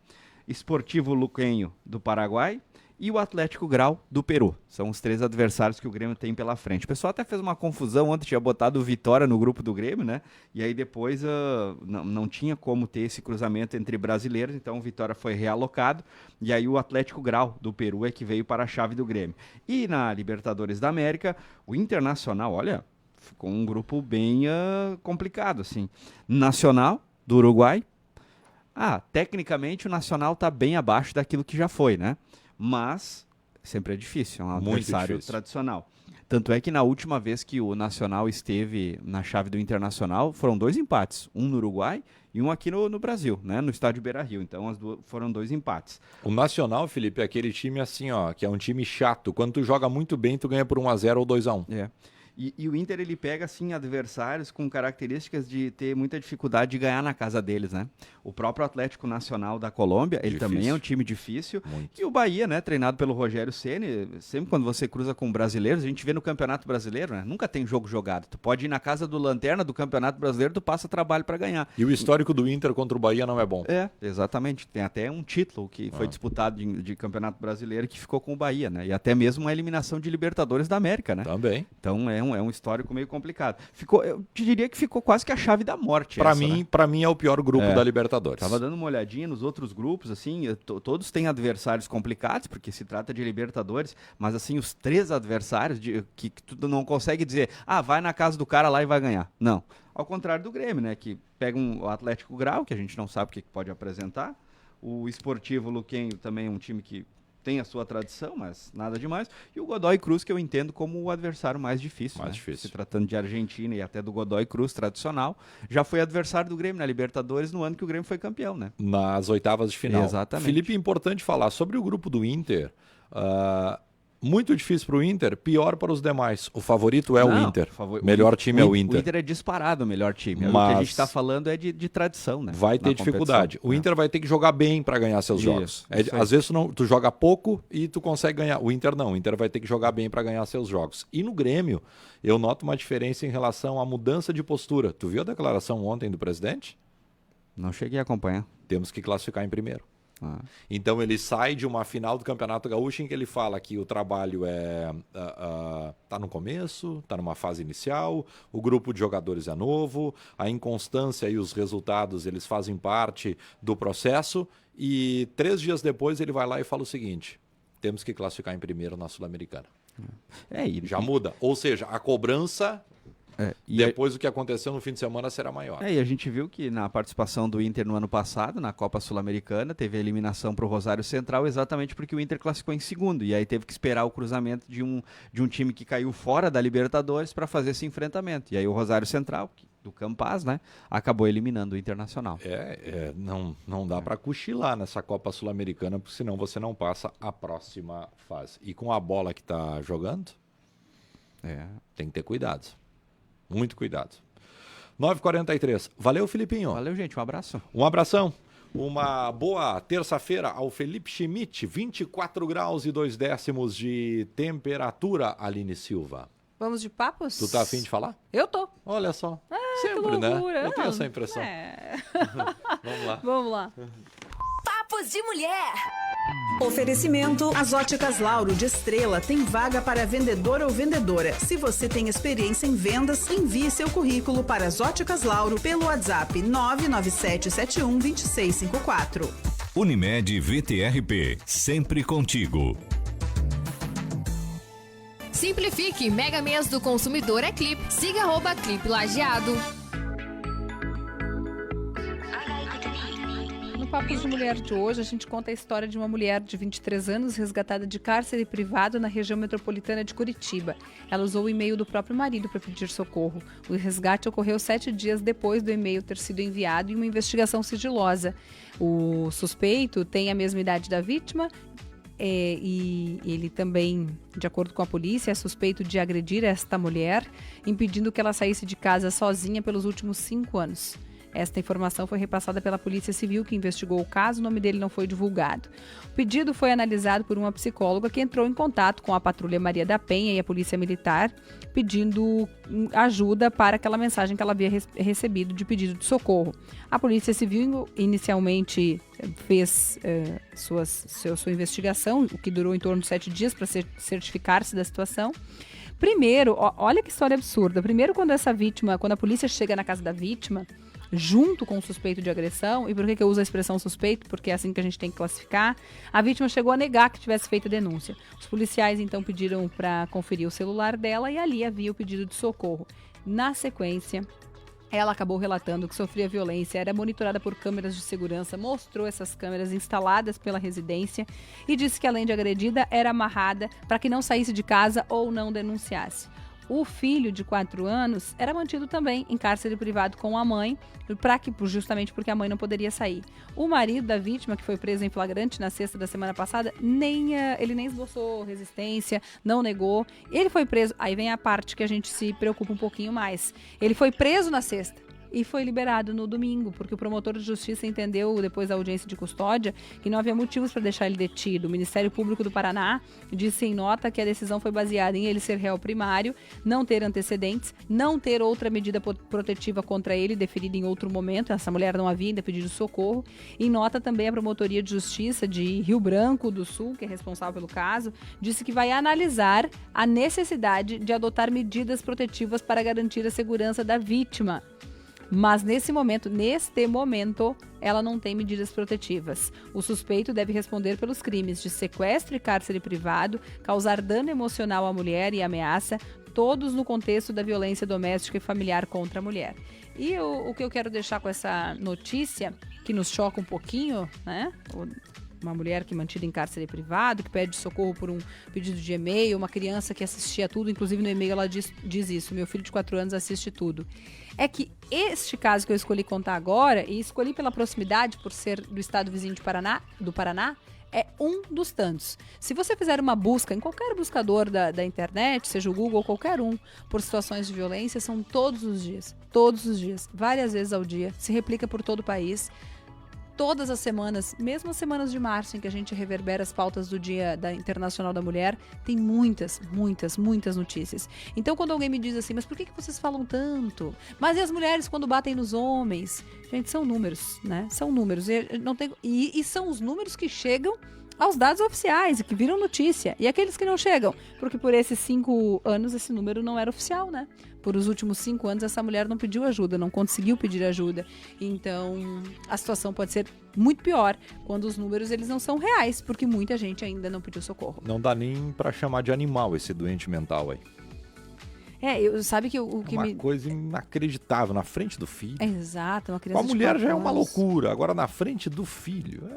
S19: Sportivo Luqueño, do Paraguai, e o Atlético Grau do Peru. São os 3 adversários que o Grêmio tem pela frente. O pessoal até fez uma confusão ontem, tinha botado o Vitória no grupo do Grêmio, né? E aí depois não tinha como ter esse cruzamento entre brasileiros, então o Vitória foi realocado, e aí o Atlético Grau do Peru é que veio para a chave do Grêmio. E na Libertadores da América, o Internacional, olha, ficou um grupo bem complicado, assim. Nacional, do Uruguai. Tecnicamente o Nacional está bem abaixo daquilo que já foi, né? Mas sempre é difícil, é um adversário tradicional. Tanto é que na última vez que o Nacional esteve na chave do Internacional, foram 2 empates. Um no Uruguai e um aqui no Brasil, né? No estádio Beira-Rio. Então foram 2 empates.
S1: O Nacional, Felipe, é aquele time assim, ó, que é um time chato. Quando tu joga muito bem, tu ganha por 1-0 ou 2-1.
S19: É. E o Inter, ele pega, assim, adversários com características de ter muita dificuldade de ganhar na casa deles, né? O próprio Atlético Nacional da Colômbia, ele também é um time difícil. Muito. E o Bahia, né, treinado pelo Rogério Ceni, sempre quando você cruza com brasileiros, a gente vê no Campeonato Brasileiro, né? Nunca tem jogo jogado. Tu pode ir na casa do Lanterna do Campeonato Brasileiro, tu passa trabalho para ganhar.
S1: E o histórico do Inter contra o Bahia não é bom.
S19: É, exatamente. Tem até um título que foi disputado de Campeonato Brasileiro que ficou com o Bahia, né? E até mesmo uma eliminação de Libertadores da América, né?
S1: Também.
S19: Então é um histórico meio complicado. Eu te diria que ficou quase que a chave da morte.
S1: Para mim é o pior grupo da Libertadores.
S19: Tava dando uma olhadinha nos outros grupos, assim, todos têm adversários complicados, porque se trata de Libertadores, mas assim, os 3 adversários que tu não consegue dizer, vai na casa do cara lá e vai ganhar. Não. Ao contrário do Grêmio, né, que pega o Atlético Grau, que a gente não sabe o que pode apresentar, o Esportivo Luquenho também é um time que tem a sua tradição, mas nada demais. E o Godoy Cruz, que eu entendo como o adversário mais difícil. Se tratando de Argentina e até do Godoy Cruz tradicional, já foi adversário do Grêmio na Libertadores no ano que o Grêmio foi campeão, né?
S1: Nas oitavas de final.
S19: Exatamente.
S1: Felipe, importante falar sobre o grupo do Inter. Muito difícil para o Inter, pior para os demais. O favorito é o Inter. Melhor time é o Inter.
S19: O Inter é disparado o melhor time. Mas o que a gente está falando é de tradição, né?
S1: Vai ter dificuldade. O Inter vai ter que jogar bem para ganhar seus jogos. Às vezes tu joga pouco e tu consegue ganhar. O Inter não. O Inter vai ter que jogar bem para ganhar seus jogos. E no Grêmio, eu noto uma diferença em relação à mudança de postura. Tu viu a declaração ontem do presidente?
S19: Não cheguei a acompanhar.
S1: Temos que classificar em primeiro. Então ele sai de uma final do Campeonato Gaúcho em que ele fala que o trabalho tá no começo, tá numa fase inicial, o grupo de jogadores é novo, a inconstância e os resultados eles fazem parte do processo, e 3 dias depois ele vai lá e fala o seguinte: temos que classificar em primeiro na Sul-Americana. Já muda, ou seja, a cobrança depois do que aconteceu no fim de semana será maior.
S19: E a gente viu que na participação do Inter no ano passado, na Copa Sul-Americana, teve a eliminação para o Rosário Central exatamente porque o Inter classificou em segundo, e aí teve que esperar o cruzamento de um time que caiu fora da Libertadores para fazer esse enfrentamento. E aí o Rosário Central, do Campaz, né, acabou eliminando o Internacional.
S1: Não dá para cochilar nessa Copa Sul-Americana, porque senão você não passa a próxima fase. E com a bola que está jogando, tem que ter cuidado. Muito cuidado. 9h43. Valeu, Filipinho.
S19: Valeu, gente. Um abraço.
S1: Um abração. Uma boa terça-feira ao Felipe Schmidt. 24 graus e 2 décimos de temperatura, Aline Silva.
S2: Vamos de papos?
S1: Tu tá afim de falar?
S2: Eu tô.
S1: Olha só. Sempre, né? Eu tenho essa impressão. Vamos lá.
S2: Vamos lá.
S6: Papos de Mulher. Oferecimento: As Óticas Lauro de Estrela tem vaga para vendedor ou vendedora. Se você tem experiência em vendas, envie seu currículo para As Óticas Lauro pelo WhatsApp 997712654.
S12: Unimed VTRP, sempre contigo.
S20: Simplifique, Mega Mês do Consumidor é Clip. Siga @Clip Lajeado.
S2: No Papos de Mulher de hoje, a gente conta a história de uma mulher de 23 anos resgatada de cárcere privado na região metropolitana de Curitiba. Ela usou o e-mail do próprio marido para pedir socorro. O resgate ocorreu 7 dias depois do e-mail ter sido enviado em uma investigação sigilosa. O suspeito tem a mesma idade da vítima e ele também, de acordo com a polícia, é suspeito de agredir esta mulher, impedindo que ela saísse de casa sozinha pelos últimos 5 anos. Esta informação foi repassada pela Polícia Civil, que investigou o caso. O nome dele não foi divulgado. O pedido foi analisado por uma psicóloga que entrou em contato com a Patrulha Maria da Penha e a Polícia Militar, pedindo ajuda para aquela mensagem que ela havia recebido de pedido de socorro. A Polícia Civil inicialmente fez sua investigação, o que durou em torno de 7 dias para certificar-se da situação. Primeiro, olha que história absurda. Primeiro, quando a polícia chega na casa da vítima, junto com o suspeito de agressão, e por que eu uso a expressão suspeito? Porque é assim que a gente tem que classificar. A vítima chegou a negar que tivesse feito a denúncia. Os policiais então pediram para conferir o celular dela e ali havia o pedido de socorro. Na sequência, ela acabou relatando que sofria violência, era monitorada por câmeras de segurança, mostrou essas câmeras instaladas pela residência e disse que, além de agredida, era amarrada para que não saísse de casa ou não denunciasse. O filho, de 4 anos, era mantido também em cárcere privado com a mãe, justamente porque a mãe não poderia sair. O marido da vítima, que foi preso em flagrante na sexta da semana passada, ele nem esboçou resistência, não negou. Ele foi preso, aí vem a parte que a gente se preocupa um pouquinho mais. Ele foi preso na sexta e foi liberado no domingo, porque o promotor de justiça entendeu, depois da audiência de custódia, que não havia motivos para deixar ele detido. O Ministério Público do Paraná disse em nota que a decisão foi baseada em ele ser réu primário, não ter antecedentes, não ter outra medida protetiva contra ele deferida em outro momento. Essa mulher não havia ainda pedido socorro. Em nota também, a Promotoria de Justiça de Rio Branco do Sul, que é responsável pelo caso, disse que vai analisar a necessidade de adotar medidas protetivas para garantir a segurança da vítima. Mas neste momento, ela não tem medidas protetivas. O suspeito deve responder pelos crimes de sequestro e cárcere privado, causar dano emocional à mulher e ameaça, todos no contexto da violência doméstica e familiar contra a mulher. E o que eu quero deixar com essa notícia, que nos choca um pouquinho, né? Uma mulher que é mantida em cárcere privado, que pede socorro por um pedido de e-mail, uma criança que assistia tudo, inclusive no e-mail ela diz isso, meu filho de 4 anos assiste tudo. É que este caso que eu escolhi contar agora, e escolhi pela proximidade, por ser do estado vizinho do Paraná, é um dos tantos. Se você fizer uma busca em qualquer buscador da internet, seja o Google ou qualquer um, por situações de violência, são todos os dias, várias vezes ao dia, se replica por todo o país. Todas as semanas, mesmo as semanas de março, em que a gente reverbera as pautas do Dia Internacional da Mulher, tem muitas notícias. Então, quando alguém me diz assim, mas por que vocês falam tanto? Mas e as mulheres quando batem nos homens? Gente, são números, né? São números. E são os números que chegam aos dados oficiais e que viram notícia. E aqueles que não chegam, porque por esses 5 anos esse número não era oficial, né? Por os últimos 5 anos essa mulher não pediu ajuda, não conseguiu pedir ajuda. Então a situação pode ser muito pior quando os números eles não são reais, porque muita gente ainda não pediu socorro.
S1: Não dá nem pra chamar de animal esse doente mental aí.
S2: Sabe que o que
S1: uma coisa inacreditável, na frente do filho.
S2: Exato, uma criança
S1: com a mulher já é uma
S2: anos.
S1: loucura, agora na frente do filho.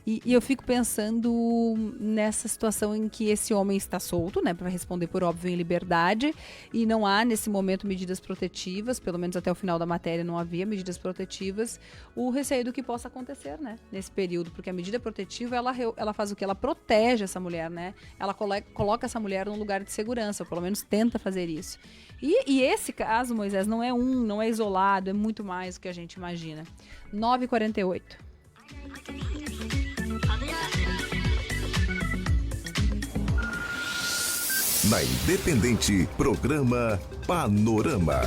S2: E eu fico pensando nessa situação em que esse homem está solto, né, para responder por óbvio em liberdade, e não há nesse momento medidas protetivas, pelo menos até o final da matéria não havia medidas protetivas, o receio do que possa acontecer, né, nesse período, porque a medida protetiva ela faz o que? Ela protege essa mulher, né, ela coloca essa mulher num lugar de segurança, ou pelo menos tenta fazer isso. E esse caso, Moisés, não é isolado, é muito mais do que a gente imagina. 9h48.
S4: Na Independente, programa Panorama.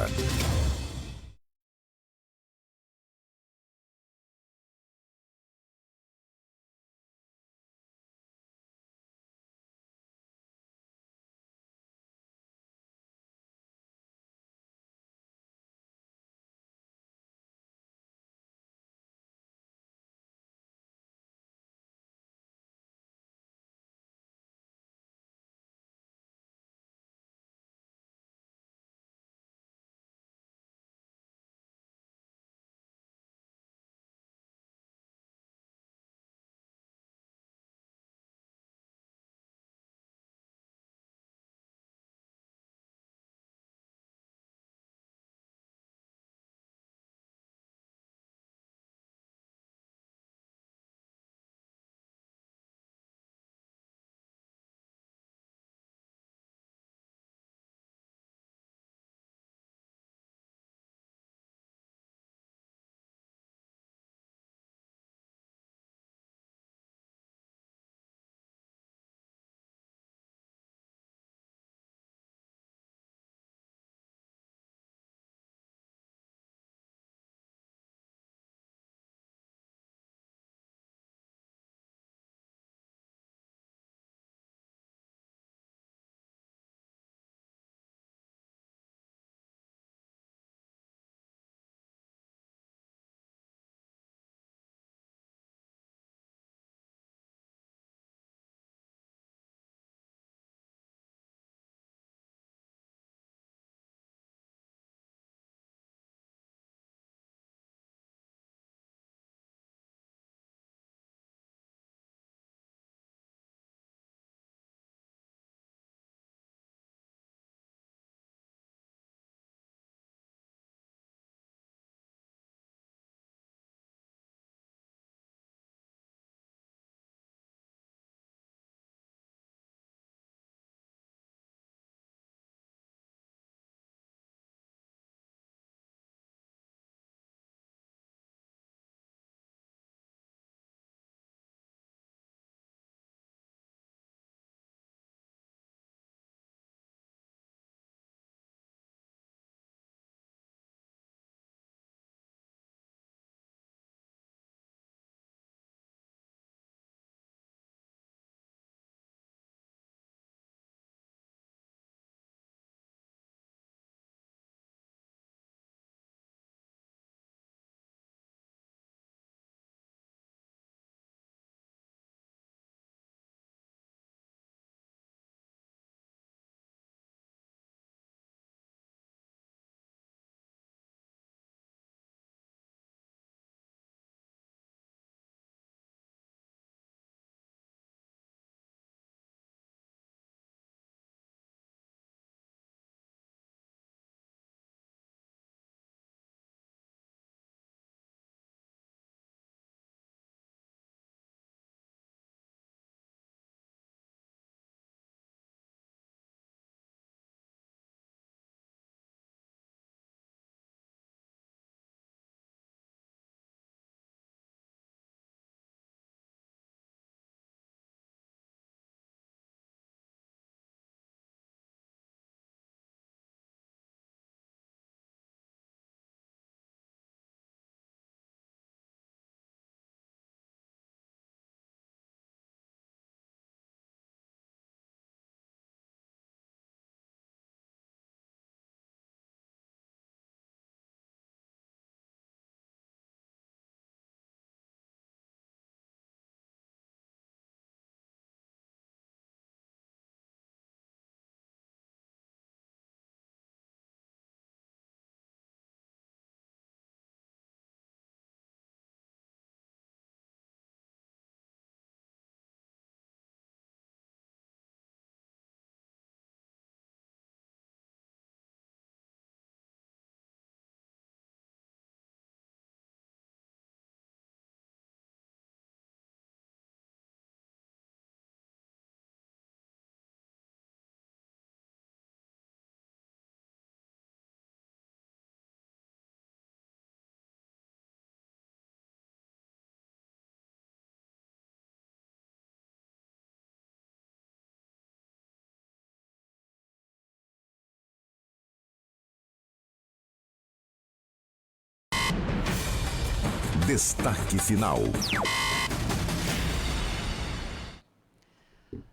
S4: Destaque final.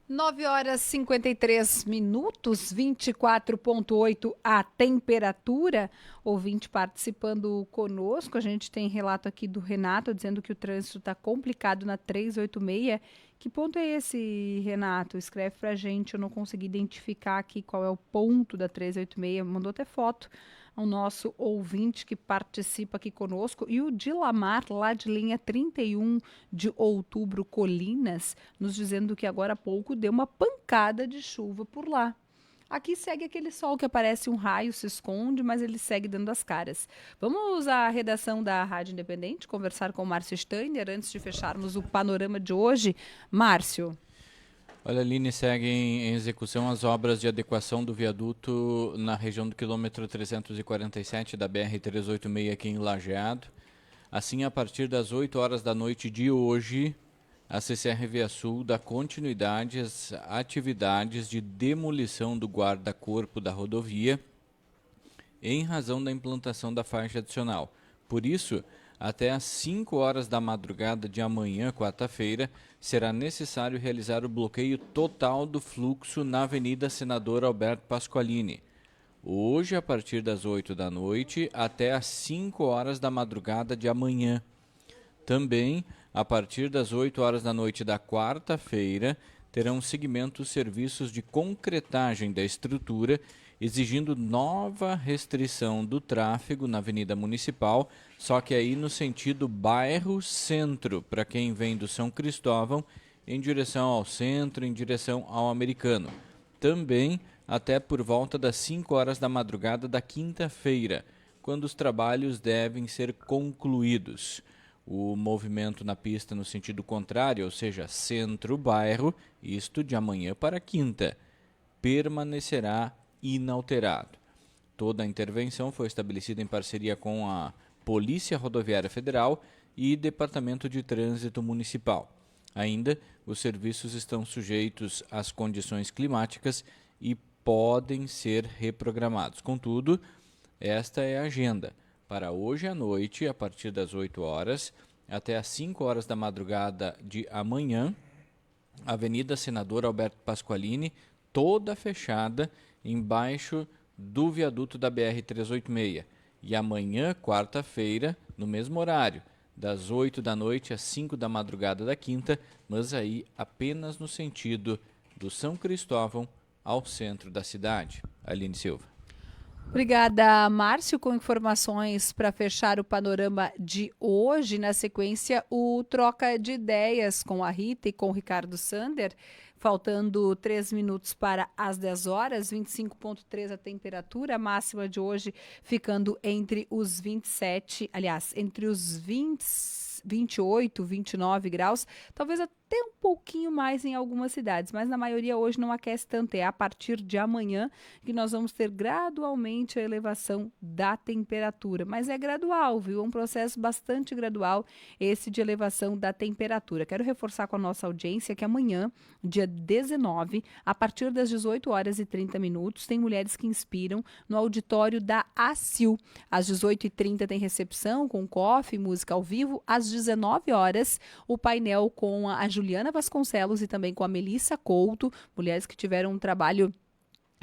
S2: 9h53, 24,8 a temperatura. Ouvinte participando conosco, a gente tem relato aqui do Renato dizendo que o trânsito está complicado na 386. Que ponto é esse, Renato? Escreve pra gente, eu não consegui identificar aqui qual é o ponto da 386, mandou até foto ao nosso ouvinte que participa aqui conosco. E o Dilamar, lá de linha 31 de outubro, Colinas, nos dizendo que agora há pouco deu uma pancada de chuva por lá. Aqui segue aquele sol que aparece um raio, se esconde, mas ele segue dando as caras. Vamos à redação da Rádio Independente, conversar com o Márcio Steiner antes de fecharmos o panorama de hoje. Márcio.
S5: Olha, Aline, seguem em execução as obras de adequação do viaduto na região do quilômetro 347 da BR-386 aqui em Lajeado. Assim, a partir das 8 horas da noite de hoje, a CCR Via Sul dá continuidade às atividades de demolição do guarda-corpo da rodovia em razão da implantação da faixa adicional. Por isso, até às 5 horas da madrugada de amanhã, quarta-feira, será necessário realizar o bloqueio total do fluxo na Avenida Senador Alberto Pasqualini. Hoje, a partir das 8 da noite, até às 5 horas da madrugada de amanhã. Também, a partir das 8 horas da noite da quarta-feira, terão seguimento os serviços de concretagem da estrutura, exigindo nova restrição do tráfego na Avenida Municipal, só que aí no sentido bairro-centro, para quem vem do São Cristóvão, em direção ao centro, em direção ao Americano. Também até por volta das 5 horas da madrugada da quinta-feira, quando os trabalhos devem ser concluídos. O movimento na pista no sentido contrário, ou seja, centro-bairro, isto de amanhã para quinta, permanecerá inalterado. Toda a intervenção foi estabelecida em parceria com a Polícia Rodoviária Federal e Departamento de Trânsito Municipal. Ainda, os serviços estão sujeitos às condições climáticas e podem ser reprogramados. Contudo, esta é a agenda. Para hoje à noite, a partir das 8 horas, até às 5 horas da madrugada de amanhã, Avenida Senador Alberto Pasqualini, toda fechada embaixo do viaduto da BR-386. E amanhã, quarta-feira, no mesmo horário, das 8 da noite às 5 da madrugada da quinta, mas aí apenas no sentido do São Cristóvão ao centro da cidade. Aline Silva.
S2: Obrigada, Márcio, com informações para fechar o panorama de hoje. Na sequência, o Troca de Ideias com a Rita e com o Ricardo Sander. Faltando 3 minutos para as 10 horas, 25,3 a temperatura, a máxima de hoje ficando entre os 27, aliás, entre os 28, 29 graus, talvez até um pouquinho mais em algumas cidades, mas na maioria hoje não aquece tanto. É a partir de amanhã que nós vamos ter gradualmente a elevação da temperatura, mas é gradual, viu? É um processo bastante gradual esse de elevação da temperatura. Quero reforçar com a nossa audiência que amanhã, dia 19, a partir das 18 horas e 30 minutos, tem Mulheres que Inspiram no auditório da ACIL. Às 18h30 tem recepção com coffee, música ao vivo. Às 19 horas, o painel com a Juliana Vasconcelos e também com a Melissa Couto, mulheres que tiveram um trabalho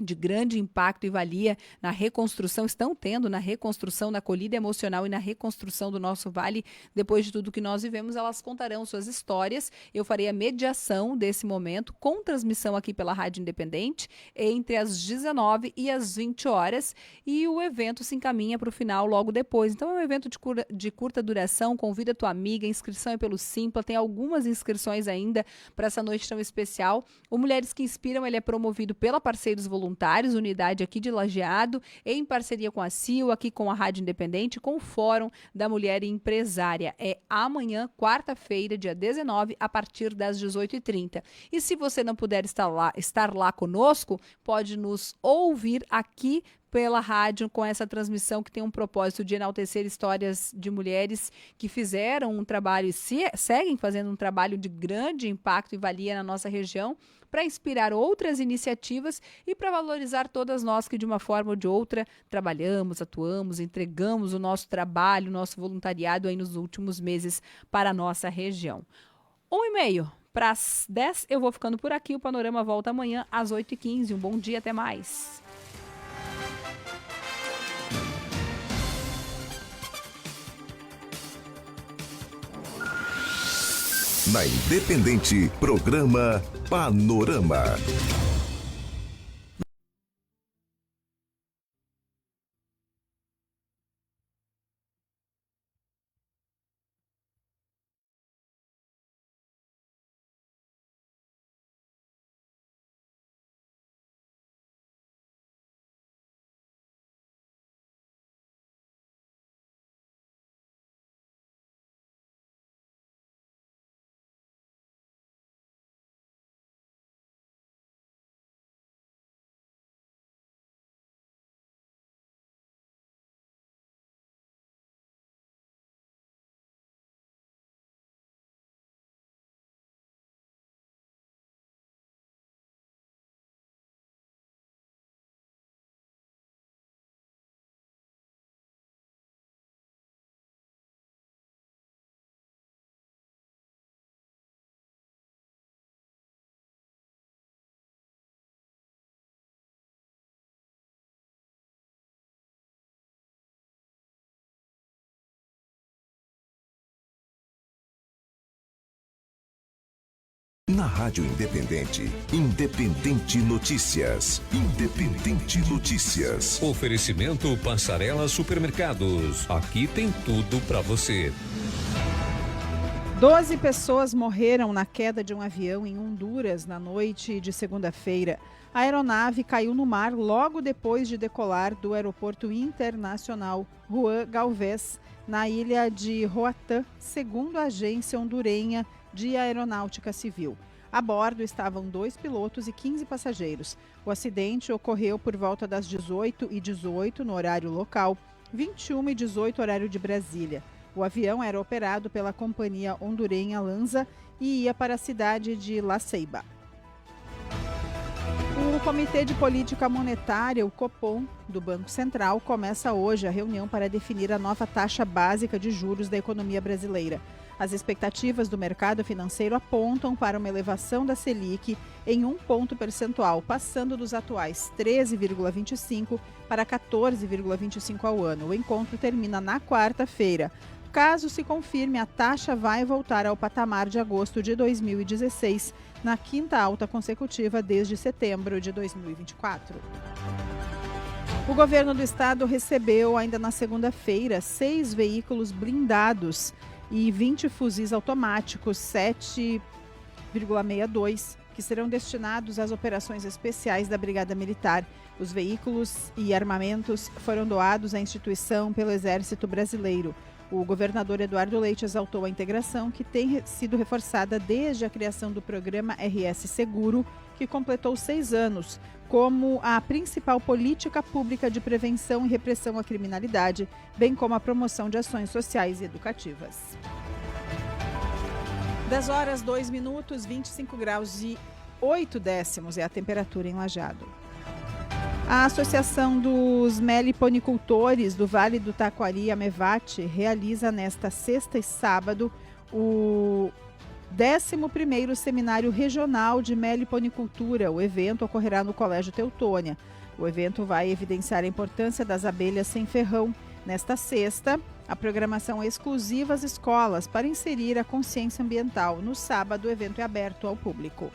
S2: de grande impacto e valia na reconstrução, estão tendo na reconstrução, na acolhida emocional e na reconstrução do nosso vale. Depois de tudo que nós vivemos, elas contarão suas histórias. Eu farei a mediação desse momento com transmissão aqui pela Rádio Independente entre as 19 e as 20 horas e o evento se encaminha para o final logo depois. Então é um evento de curta duração, convida a tua amiga, a inscrição é pelo Simpla, tem algumas inscrições ainda para essa noite tão especial. O Mulheres que Inspiram, ele é promovido pela Parceiros Voluntários, unidade aqui de Lajeado, em parceria com a CIL, aqui com a Rádio Independente, com o Fórum da Mulher Empresária. É amanhã, quarta-feira, dia 19, a partir das 18h30. E se você não puder estar lá conosco, pode nos ouvir aqui pela rádio com essa transmissão que tem um propósito de enaltecer histórias de mulheres que fizeram um trabalho e seguem fazendo um trabalho de grande impacto e valia na nossa região, para inspirar outras iniciativas e para valorizar todas nós que de uma forma ou de outra trabalhamos, atuamos, entregamos o nosso trabalho, o nosso voluntariado aí nos últimos meses para a nossa região. 1h30 para as 10, eu vou ficando por aqui. O Panorama volta amanhã às 8h15. Um bom dia, até mais.
S4: Na Independente, programa Panorama. Na Rádio Independente, Independente Notícias. Independente Notícias.
S12: Oferecimento Passarela Supermercados. Aqui tem tudo para você.
S13: 12 pessoas morreram na queda de um avião em Honduras na noite de segunda-feira. A aeronave caiu no mar logo depois de decolar do Aeroporto Internacional Juan Galvez, na ilha de Roatán, segundo a agência hondurenha de Aeronáutica Civil. A bordo estavam 2 pilotos e 15 passageiros. O acidente ocorreu por volta das 18h18 no horário local, 21h18 horário de Brasília. O avião era operado pela companhia hondurenha Lanza e ia para a cidade de La Ceiba. O Comitê de Política Monetária, o Copom, do Banco Central, começa hoje a reunião para definir a nova taxa básica de juros da economia brasileira. As expectativas do mercado financeiro apontam para uma elevação da Selic em 1 ponto percentual, passando dos atuais 13,25% para 14,25% ao ano. O encontro termina na quarta-feira. Caso se confirme, a taxa vai voltar ao patamar de agosto de 2016, na quinta alta consecutiva desde setembro de 2024. O governo do estado recebeu, ainda na segunda-feira, 6 veículos blindados e 20 fuzis automáticos 7,62, que serão destinados às operações especiais da Brigada Militar. Os veículos e armamentos foram doados à instituição pelo Exército Brasileiro. O governador Eduardo Leite exaltou a integração que tem sido reforçada desde a criação do programa RS Seguro, que completou 6 anos, como a principal política pública de prevenção e repressão à criminalidade, bem como a promoção de ações sociais e educativas. 10 horas, 2 minutos, 25 graus e 8 décimos é a temperatura em Lajeado. A Associação dos Meliponicultores do Vale do Taquari, a MEVAT, realiza nesta sexta e sábado o 11º Seminário Regional de Meliponicultura. O evento ocorrerá no Colégio Teutônia. O evento vai evidenciar a importância das abelhas sem ferrão. Nesta sexta, a programação é exclusiva às escolas para inserir a consciência ambiental. No sábado, o evento é aberto ao público.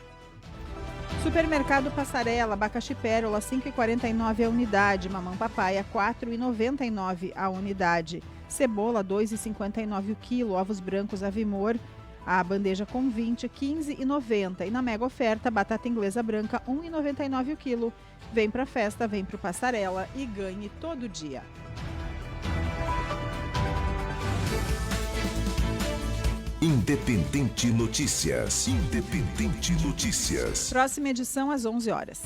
S13: Supermercado Passarela, abacaxi pérola, 5,49 a unidade. Mamão papaya, 4,99 a unidade. Cebola, 2,59 o quilo. Ovos brancos Avimor, a bandeja com 20, 15,90. E na mega oferta, batata inglesa branca, 1,99 o quilo. Vem pra festa, vem pro Passarela e ganhe todo dia.
S4: Independente Notícias. Independente Notícias.
S13: Próxima edição às 11 horas.